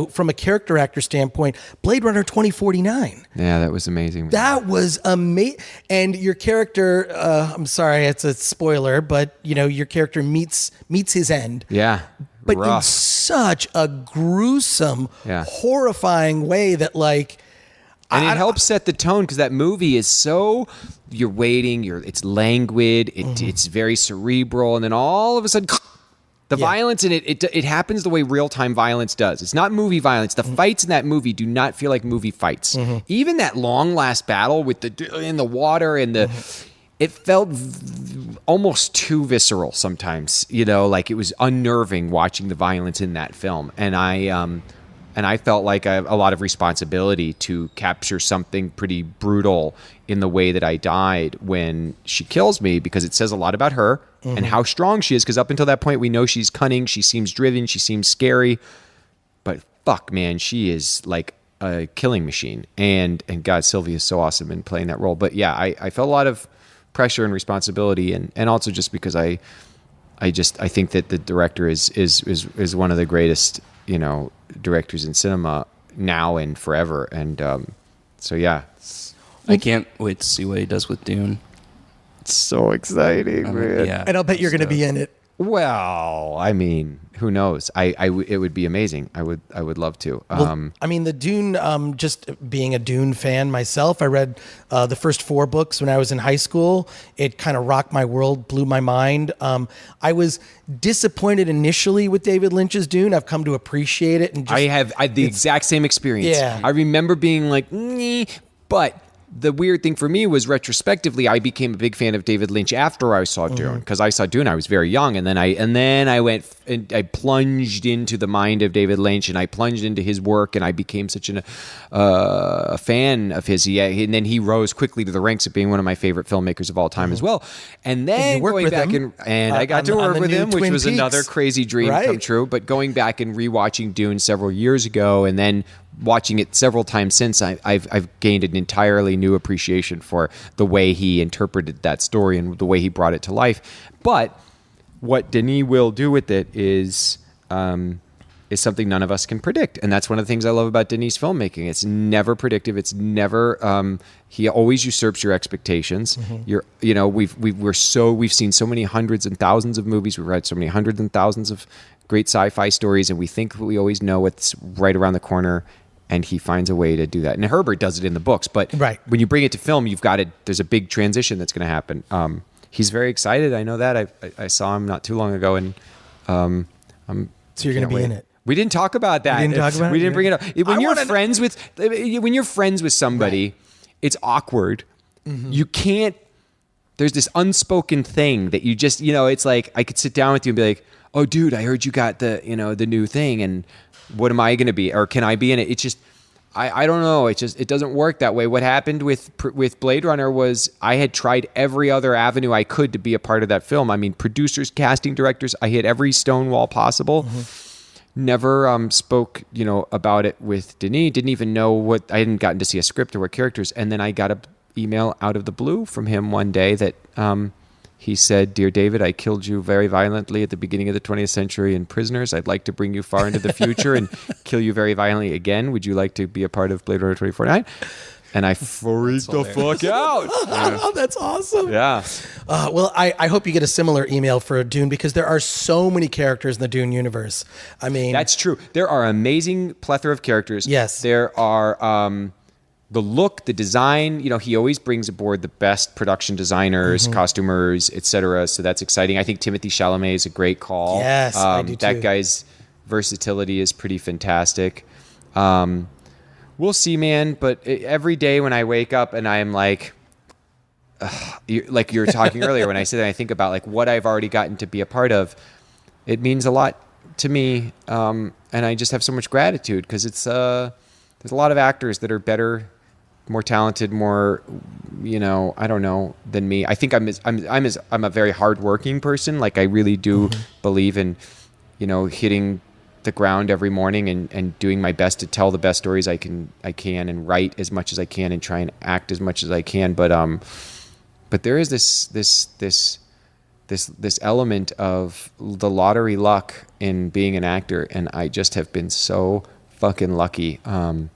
from a character actor standpoint. Blade Runner 2049. Yeah, that was amazing. That was amazing. And your character, I'm sorry, it's a spoiler, but your character meets his end. Yeah. But rough. in such a gruesome, horrifying way that, like, and it helps set the tone, because that movie is so, you're waiting, it's languid, it's very cerebral, and then all of a sudden, the violence in it happens the way real-time violence does. It's not movie violence. The fights in that movie do not feel like movie fights. Even that long last battle with in the water and it felt almost too visceral sometimes. Like it was unnerving watching the violence in that film, and I felt like a lot of responsibility to capture something pretty brutal in the way that I died when she kills me, because it says a lot about her and how strong she is. Because up until that point, we know she's cunning, she seems driven, she seems scary. But fuck, man, she is like a killing machine. And God, Sylvia is so awesome in playing that role. But yeah, I felt a lot of pressure and responsibility, and also just because I think that the director is one of the greatest directors in cinema now and forever, and so yeah, I can't wait to see what he does with Dune. it's so exciting, man. Yeah, and I'll bet you're going to be in it. Well, I mean, who knows? It would be amazing. I would love to. The Dune, just being a Dune fan myself, I read the first 4 books when I was in high school. It kind of rocked my world, blew my mind. I was disappointed initially with David Lynch's Dune. I've come to appreciate it. And I have the exact same experience. Yeah. I remember being like, but the weird thing for me was, retrospectively, I became a big fan of David Lynch after I saw Dune, because I saw Dune, I was very young, and then I went and I plunged into the mind of David Lynch, and I plunged into his work, and I became such a fan of his. And then he rose quickly to the ranks of being one of my favorite filmmakers of all time as well. And then going back and I got to work with him, which was another crazy dream come true. But going back and rewatching Dune several years ago, and then watching it several times since, I've gained an entirely new appreciation for the way he interpreted that story and the way he brought it to life. But what Denis will do with it is something none of us can predict, and that's one of the things I love about Denis filmmaking. It's never predictive. It's never. He always usurps your expectations. We've seen so many hundreds and thousands of movies. We've read so many hundreds and thousands of great sci-fi stories, and we think we always know what's right around the corner. and he finds a way to do that. And Herbert does it in the books, but when you bring it to film, you've got it. There's a big transition that's going to happen. He's very excited. I know that. I saw him not too long ago, and so you're going to be in it. We didn't talk about that. We didn't talk about it? We didn't bring it up. When you're friends with somebody, it's awkward. Mm-hmm. You can't. There's this unspoken thing that you just, it's like I could sit down with you and be like, "Oh, dude, I heard you got the new thing, and what am I going to be, or can I be in it?" It's just, I don't know. It doesn't work that way. What happened with Blade Runner was I had tried every other avenue I could to be a part of that film. I mean, producers, casting directors, I hit every stone wall possible. Mm-hmm. Never spoke, about it with Denis. Didn't even know I hadn't gotten to see a script or what characters. And then I got an email out of the blue from him one day that he said, "Dear David, I killed you very violently at the beginning of the 20th century in Prisoners. I'd like to bring you far into the future and kill you very violently again. Would you like to be a part of Blade Runner 2049? And I freaked the fuck out. Oh, that's awesome. Yeah. Well, I hope you get a similar email for Dune, because there are so many characters in the Dune universe. I mean, that's true. There are amazing plethora of characters. Yes. There are the look, the design. He always brings aboard the best production designers, costumers, etc. So that's exciting. I think Timothée Chalamet is a great call. Yes, I do too. That guy's versatility is pretty fantastic. We'll see, man. But every day when I wake up and I'm like you were talking earlier, when I sit there and I think about like what I've already gotten to be a part of, it means a lot to me. And I just have so much gratitude, because it's there's a lot of actors that are better, more talented, more I don't know, than me. I think I'm a very hardworking person. Like I really do believe in hitting the ground every morning and doing my best to tell the best stories I can and write as much as I can and try and act as much as I can. But there is this element of the lottery luck in being an actor, and I just have been so fucking lucky. And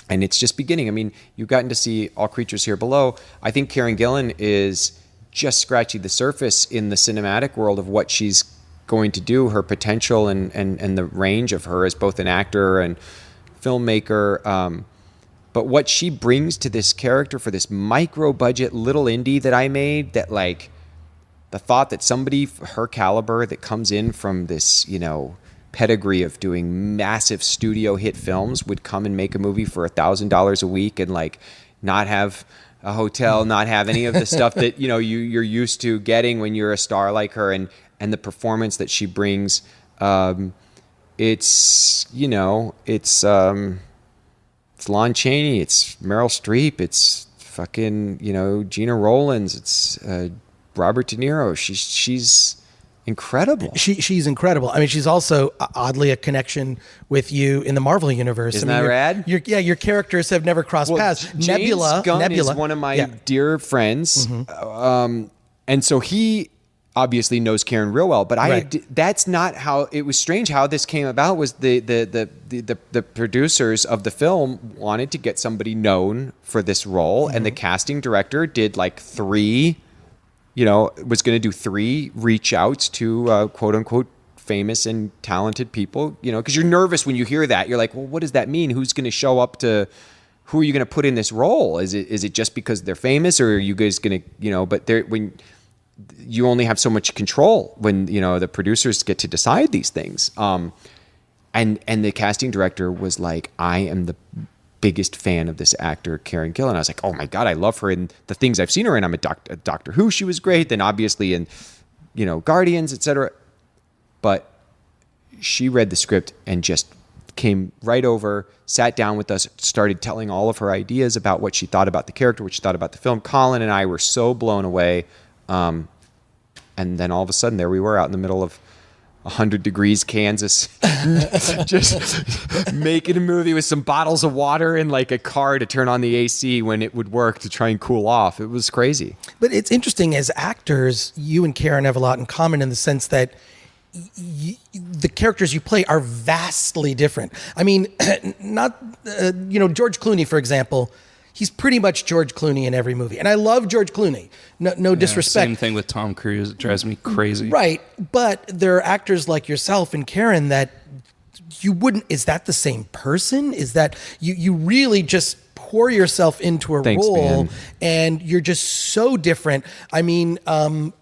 it's just beginning. I mean, you've gotten to see All Creatures Here Below. I think Karen Gillan is just scratching the surface in the cinematic world of what she's going to do, her potential and the range of her as both an actor and filmmaker. But what she brings to this character for this micro budget little indie that I made, that like the thought that somebody her caliber that comes in from this, pedigree of doing massive studio hit films would come and make a movie for $1,000 a week and like not have a hotel, not have any of the stuff that, you're used to getting when you're a star like her. And the performance that she brings, it's Lon Chaney, it's Meryl Streep, it's fucking, Gina Rowlands, it's Robert De Niro. She's incredible. She's incredible. I mean, she's also oddly a connection with you in the Marvel universe. Isn't that rad? Your characters have never crossed paths. James Nebula is one of my dear friends, and so he obviously knows Karen real well. But that's not how it was. Strange how this came about. Was the producers of the film wanted to get somebody known for this role, and the casting director did like three. Was going to do 3 reach outs to quote unquote famous and talented people, because you're nervous when you hear that. You're like, well, what does that mean? Who's going to show up who are you going to put in this role? Is it just because they're famous, or are you guys going to, but when you only have so much control when, the producers get to decide these things. And the casting director was like, I am the biggest fan of this actor, Karen Gillan. I was like, oh my God, I love her in the things I've seen her in. I'm a Doctor Who. She was great. Then obviously in, Guardians, etc. But she read the script and just came right over, sat down with us, started telling all of her ideas about what she thought about the character, what she thought about the film. Colin and I were so blown away. And then all of a sudden there we were out in the middle of 100 degrees Kansas, just making a movie with some bottles of water and like a car to turn on the AC when it would work to try and cool off. It was crazy. But it's interesting, as actors, you and Karen have a lot in common in the sense that the characters you play are vastly different. I mean, not, George Clooney, for example, he's pretty much George Clooney in every movie. And I love George Clooney. No disrespect. Same thing with Tom Cruise. It drives me crazy. Right. But there are actors like yourself and Karen that you wouldn't, is that the same person? Is that you really just pour yourself into a Thanks, role, man. and you're just so different. I mean, and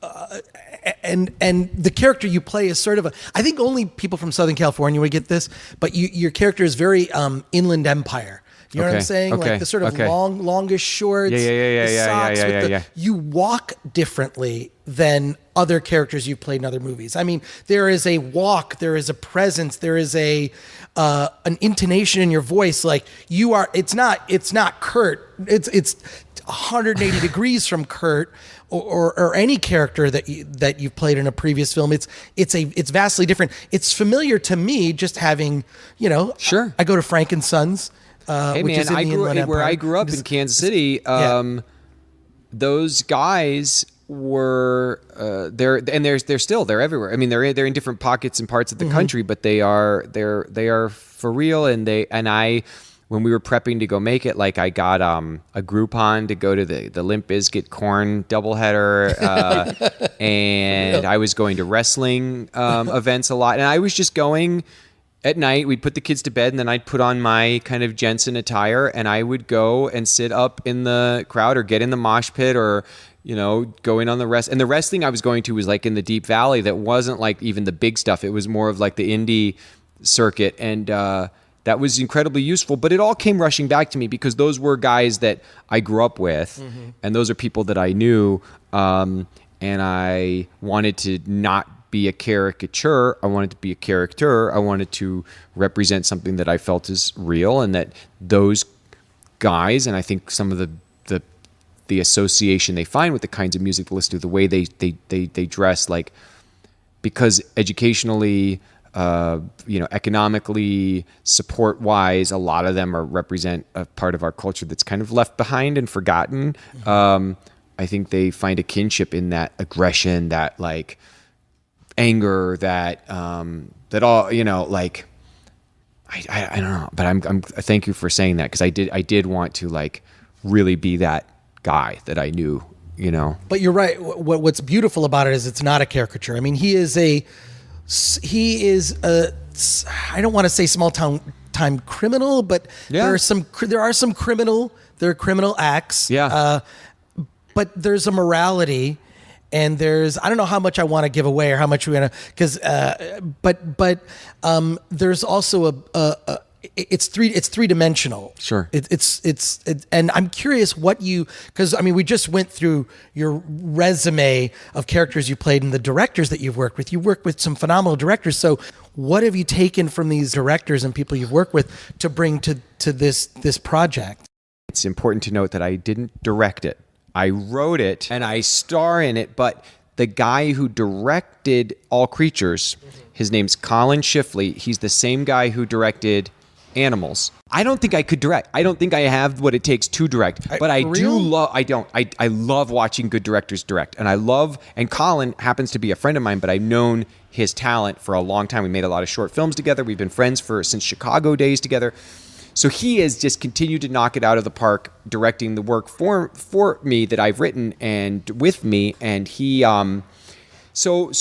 the character you play is sort of I think only people from Southern California would get this, but your character is very Inland Empire. You know what I'm saying? Okay. Like the sort of longish shorts, the socks with the, you walk differently than other characters you've played in other movies. I mean, there is a walk, there is a presence, there is an intonation in your voice. Like you are, it's not Kurt. It's 180 degrees from Kurt or any character that you've played in a previous film. It's vastly different. It's familiar to me just having, Sure. I go to Frank and Sons. Hey which man, is in the Inland Empire. where I grew up in Kansas City, those guys were they're everywhere. I mean, they're in different pockets and parts of the country, but they are for real. And when we were prepping to go make it, like I got a Groupon to go to the Limp Bizkit Korn doubleheader, and I was going to wrestling events a lot, and I was just going. At night, we'd put the kids to bed, and then I'd put on my kind of Jensen attire, and I would go and sit up in the crowd or get in the mosh pit or, go in on the rest. And the wrestling I was going to was like in the Deep Valley that wasn't like even the big stuff. It was more of like the indie circuit. And that was incredibly useful. But it all came rushing back to me because those were guys that I grew up with, and those are people that I knew. And I wanted to not be a caricature. I wanted to be a character. I wanted to represent something that I felt is real, and that those guys, and I think some of the association they find with the kinds of music they listen to, the way they dress, like because educationally, economically, support wise, a lot of them represent a part of our culture that's kind of left behind and forgotten. I think they find a kinship in that aggression, that like anger, that all, like I don't know, but I'm thank you for saying that, because I did want to like really be that guy that I knew, But you're right. What's beautiful about it is it's not a caricature. I mean, he is a I don't want to say small time criminal, but there are some criminal acts. Yeah. But there's a morality. And I don't know how much I want to give away or how much we're gonna, because but there's also it's three dimensional. Sure. And I'm curious because I mean we just went through your resume of characters you played and the directors that you've worked with. You worked with some phenomenal directors. So what have you taken from these directors and people you've worked with to bring to this project? It's important to note that I didn't direct it. I wrote it and I star in it, but the guy who directed All Creatures, his name's Colin Shifley. He's the same guy who directed Animals. I don't think I could direct. I don't think I have what it takes to direct, but I do love, I love watching good directors direct. And Colin happens to be a friend of mine, but I've known his talent for a long time. We made a lot of short films together. We've been friends since Chicago days together. So he has just continued to knock it out of the park, directing the work for me that I've written and with me. And he, so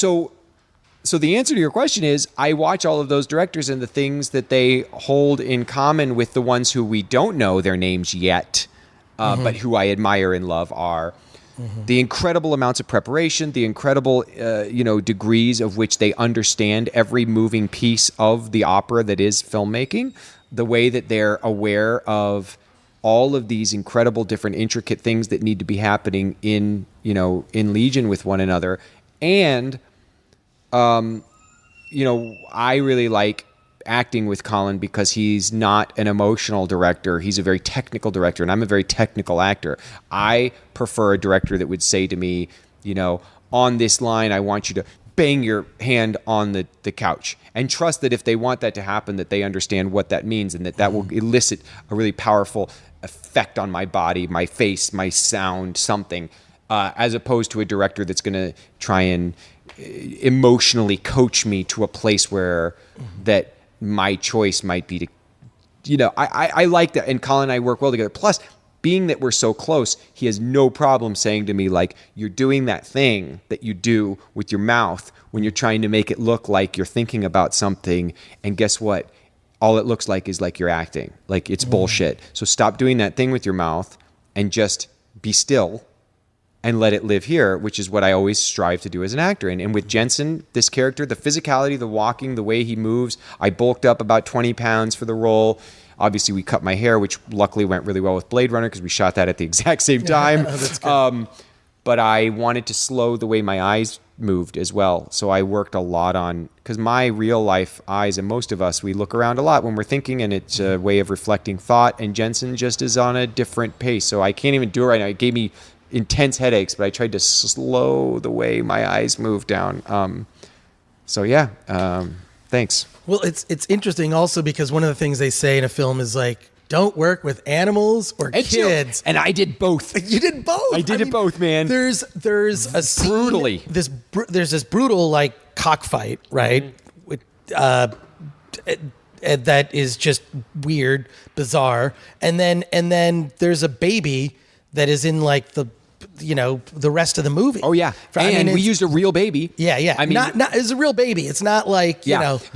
the answer to your question is, I watch all of those directors and the things that they hold in common with the ones who we don't know their names yet, but who I admire and love are the incredible amounts of preparation, the incredible, degrees of which they understand every moving piece of the opera that is filmmaking. The way that they're aware of all of these incredible, different, intricate things that need to be happening in legion with one another. And, I really like acting with Colin because he's not an emotional director. He's a very technical director, and I'm a very technical actor. I prefer a director that would say to me, on this line, I want you to bang your hand on the couch, and trust that if they want that to happen, that they understand what that means, and that will elicit a really powerful effect on my body, my face, my sound, something, as opposed to a director that's going to try and emotionally coach me to a place where that my choice might be to, I like that. And Colin and I work well together. Plus, being that we're so close, he has no problem saying to me, like, you're doing that thing that you do with your mouth when you're trying to make it look like you're thinking about something. And guess what? All it looks like is like you're acting. Like, it's bullshit. So stop doing that thing with your mouth and just be still and let it live here, which is what I always strive to do as an actor. And with Jensen, this character, the physicality, the walking, the way he moves, I bulked up about 20 pounds for the role. Obviously, we cut my hair, which luckily went really well with Blade Runner because we shot that at the exact same time. That's good. But I wanted to slow the way my eyes moved as well. So I worked a lot on, because my real life eyes, and most of us, we look around a lot when we're thinking, and it's a way of reflecting thought. And Jensen just is on a different pace. So I can't even do it right now. It gave me intense headaches, but I tried to slow the way my eyes move down. Thanks. Well, it's interesting also because one of the things they say in a film is like, don't work with animals or kids. And I did both. You did both. I did it both, man. There's a scene, Brutally. There's this brutal like cockfight, right? With, that is just weird, bizarre. And then there's a baby that is in like the rest of the movie. Oh yeah, and we used a real baby. Yeah. I mean, not it's a real baby. It's not like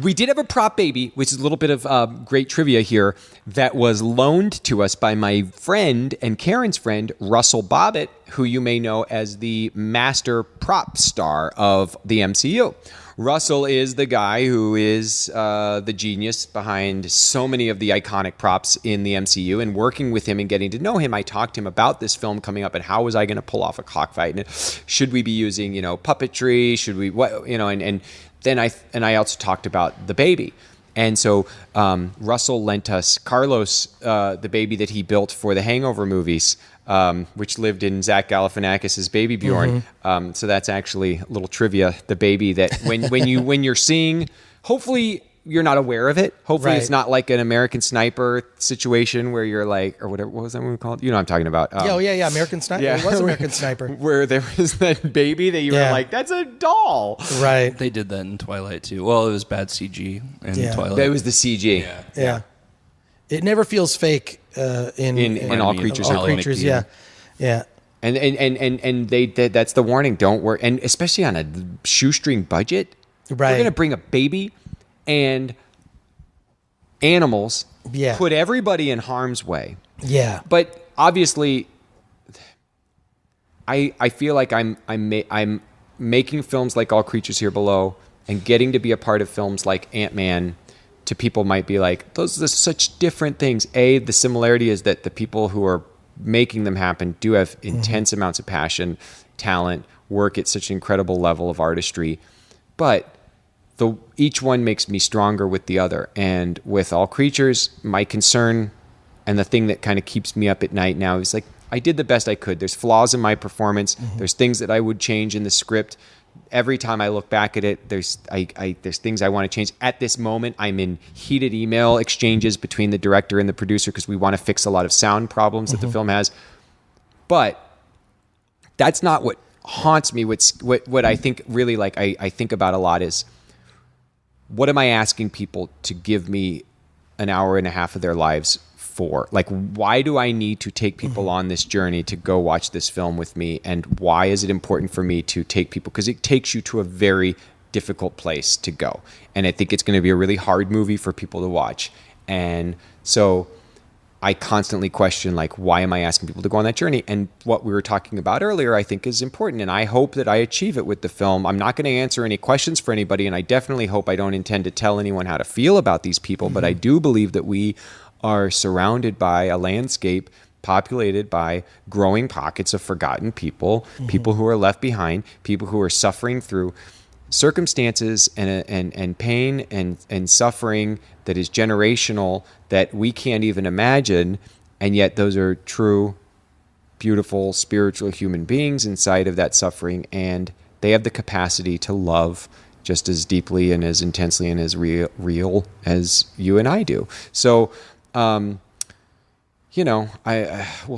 We did have a prop baby, which is a little bit of great trivia here, that was loaned to us by my friend and Karen's friend Russell Bobbitt, who you may know as the master prop star of the MCU. Russell is the guy who is the genius behind so many of the iconic props in the MCU. And working with him and getting to know him, I talked to him about this film coming up and how was I going to pull off a cockfight, and should we be using puppetry? Should we And then I also talked about the baby. And so Russell lent us Carlos, the baby that he built for the Hangover movies, which lived in Zach Galifianakis' baby Bjorn. So that's actually a little trivia. The baby that when you're seeing, hopefully you're not aware of it. Hopefully it's not like an American Sniper situation where you're like, or whatever. What was that movie called? You know what I'm talking about. Yeah. American Sniper. Yeah. It was American Sniper. Where there was that baby that you were like, that's a doll. Right. They did that in Twilight too. Well, it was bad CG in Twilight. That was the CG. Yeah. It never feels fake in All Creatures. All Creatures. Yeah. And that's the warning. Don't work, and especially on a shoestring budget. Right. We're going to bring a baby and animals. Yeah. Put everybody in harm's way. Yeah. But obviously, I feel like I'm making films like All Creatures Here Below and getting to be a part of films like Ant-Man. To people might be like, those are such different things. The similarity is that the people who are making them happen do have intense amounts of passion, talent, work at such an incredible level of artistry. But each one makes me stronger with the other. And with All Creatures, my concern and the thing that kind of keeps me up at night now is like, I did the best I could. There's flaws in my performance. There's things that I would change in the script. Every time I look back at it, there's things I want to change. At this moment, I'm in heated email exchanges between the director and the producer because we want to fix a lot of sound problems that the film has. But that's not what haunts me. What I think really I think about a lot is, what am I asking people to give me an hour and a half of their lives for? Like, why do I need to take people on this journey to go watch this film with me? And why is it important for me to take people? Because it takes you to a very difficult place to go. And I think it's going to be a really hard movie for people to watch. And so I constantly question, like, why am I asking people to go on that journey? And what we were talking about earlier, I think is important. And I hope that I achieve it with the film. I'm not going to answer any questions for anybody. And I definitely hope I don't intend to tell anyone how to feel about these people. But I do believe that we are surrounded by a landscape populated by growing pockets of forgotten people, people who are left behind, people who are suffering through circumstances and pain and suffering that is generational that we can't even imagine. And yet those are true, beautiful, spiritual human beings inside of that suffering. And they have the capacity to love just as deeply and as intensely and as real as you and I do. So, we'll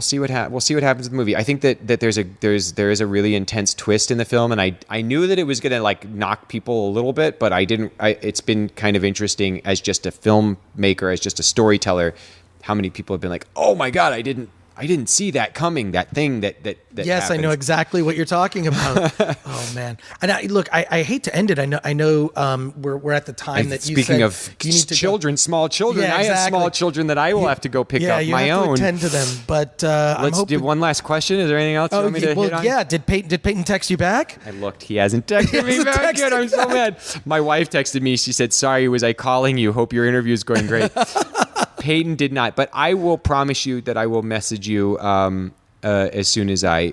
see what happens in the movie. I think that there is a really intense twist in the film, and I knew that it was going to like knock people a little bit, but it's been kind of interesting as just a filmmaker, as just a storyteller, how many people have been like, oh my God, I I didn't see that coming. That thing that Yes, happens. I know exactly what you're talking about. Oh man! And I hate to end it. I know we're at the time And that you speaking said of you need to children, small children, Yeah, I have exactly. small children that I will have to go pick up you my have own. to attend to them. But I'm Let's hoping. do one last question. Is there anything else you want me to hit on? yeah. Did Peyton text you back? I looked. He hasn't texted me hasn't back yet. texted I'm so mad. My wife texted me. She said, "Sorry, was I calling you? Hope your interview is going great." Peyton did not, but I will promise you that I will message you as soon as I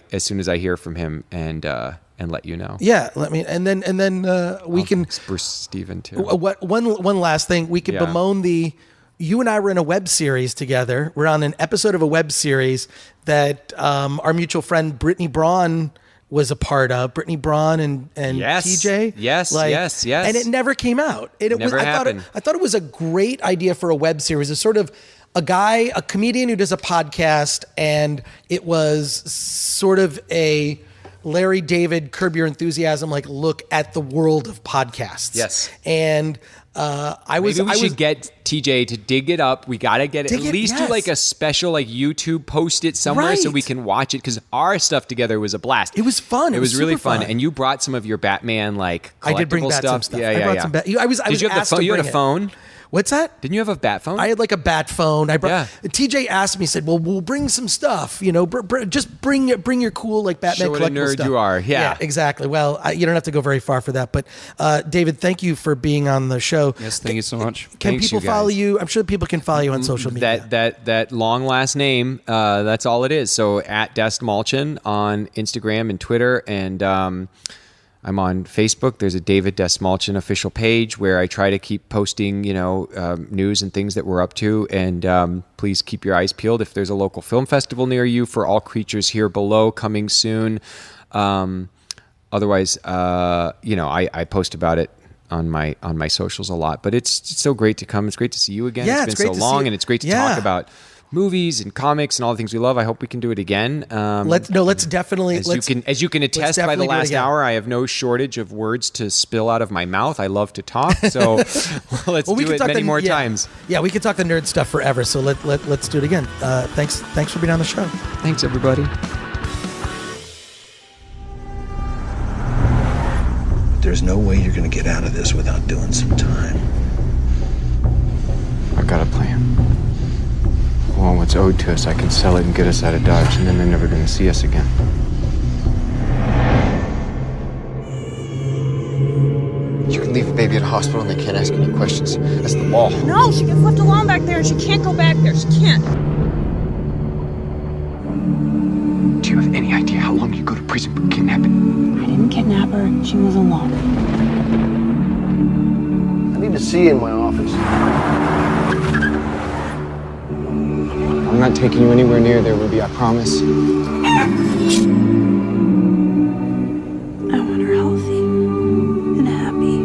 hear from him and let you know. Yeah. Let me. And then we can. For Steven too. One last thing. We could Yeah. bemoan the. You and I were in a web series together. We're on an episode of a web series that our mutual friend Brittany Braun was a part of. Brittany Braun and Yes. TJ. Yes, yes. And it never came out. Never happened. I thought it was a great idea for a web series. It's sort of a comedian who does a podcast, and it was sort of a Larry David Curb Your Enthusiasm look at the world of podcasts. Yes. And Maybe we should get TJ to dig it up. We got to get it. At least do yes. a special YouTube, post it somewhere so Right. we can watch it, because our stuff together was a blast. It was fun. It was really super fun. And you brought some of your Batman I did bring collectible back stuff. some stuff. Yeah, I yeah, brought yeah. some back. I was Did you have asked the phone? to You had bring a it. phone? What's that? Didn't you have a bat phone? I had a bat phone. I brought. Yeah. TJ asked me, said, "Well, we'll bring some stuff. Just bring your cool Batman Show what a collectible nerd stuff." you are. Yeah. exactly. Well, you don't have to go very far for that. But David, thank you for being on the show. Yes, thank you so much. Can Thanks, people you guys. follow you? I'm sure people can follow you on social media. That long last name, that's all it is. So at Dastmalchian on Instagram and Twitter, and I'm on Facebook. There's a David Dastmalchian official page where I try to keep posting, news and things that we're up to. And please keep your eyes peeled if there's a local film festival near you for All Creatures Here Below coming soon. Otherwise, I post about it on my socials a lot. But it's so great to come. It's great to see you again. Yeah, it's it's been great so to see long, you. and it's great to Yeah. talk about movies and comics and all the things we love. I hope we can do it again. Let's definitely. As you can attest by the definitely do it last again. hour, I have no shortage of words to spill out of my mouth. I love to talk, so let's do it many more times. Yeah, we could talk the nerd stuff forever. So let's do it again. Thanks for being on the show. Thanks, everybody. There's no way you're going to get out of this without doing some time. I've got a plan. I want what's owed to us. I can sell it and get us out of Dodge, and then they're never going to see us again. You can leave a baby at a hospital and they can't ask any questions. That's the law. No, she gets left alone back there and she can't go back there. She can't. Do you have any idea how long you go to prison for kidnapping? I didn't kidnap her. She was alone. I need to see you in my office. I'm not taking you anywhere near there, Ruby, I promise. I want her healthy and happy.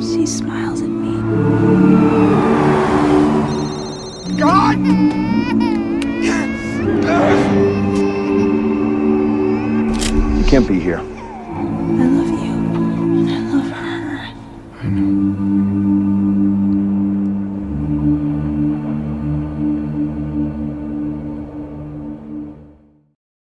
She smiles at me. God! You can't be here. I love you.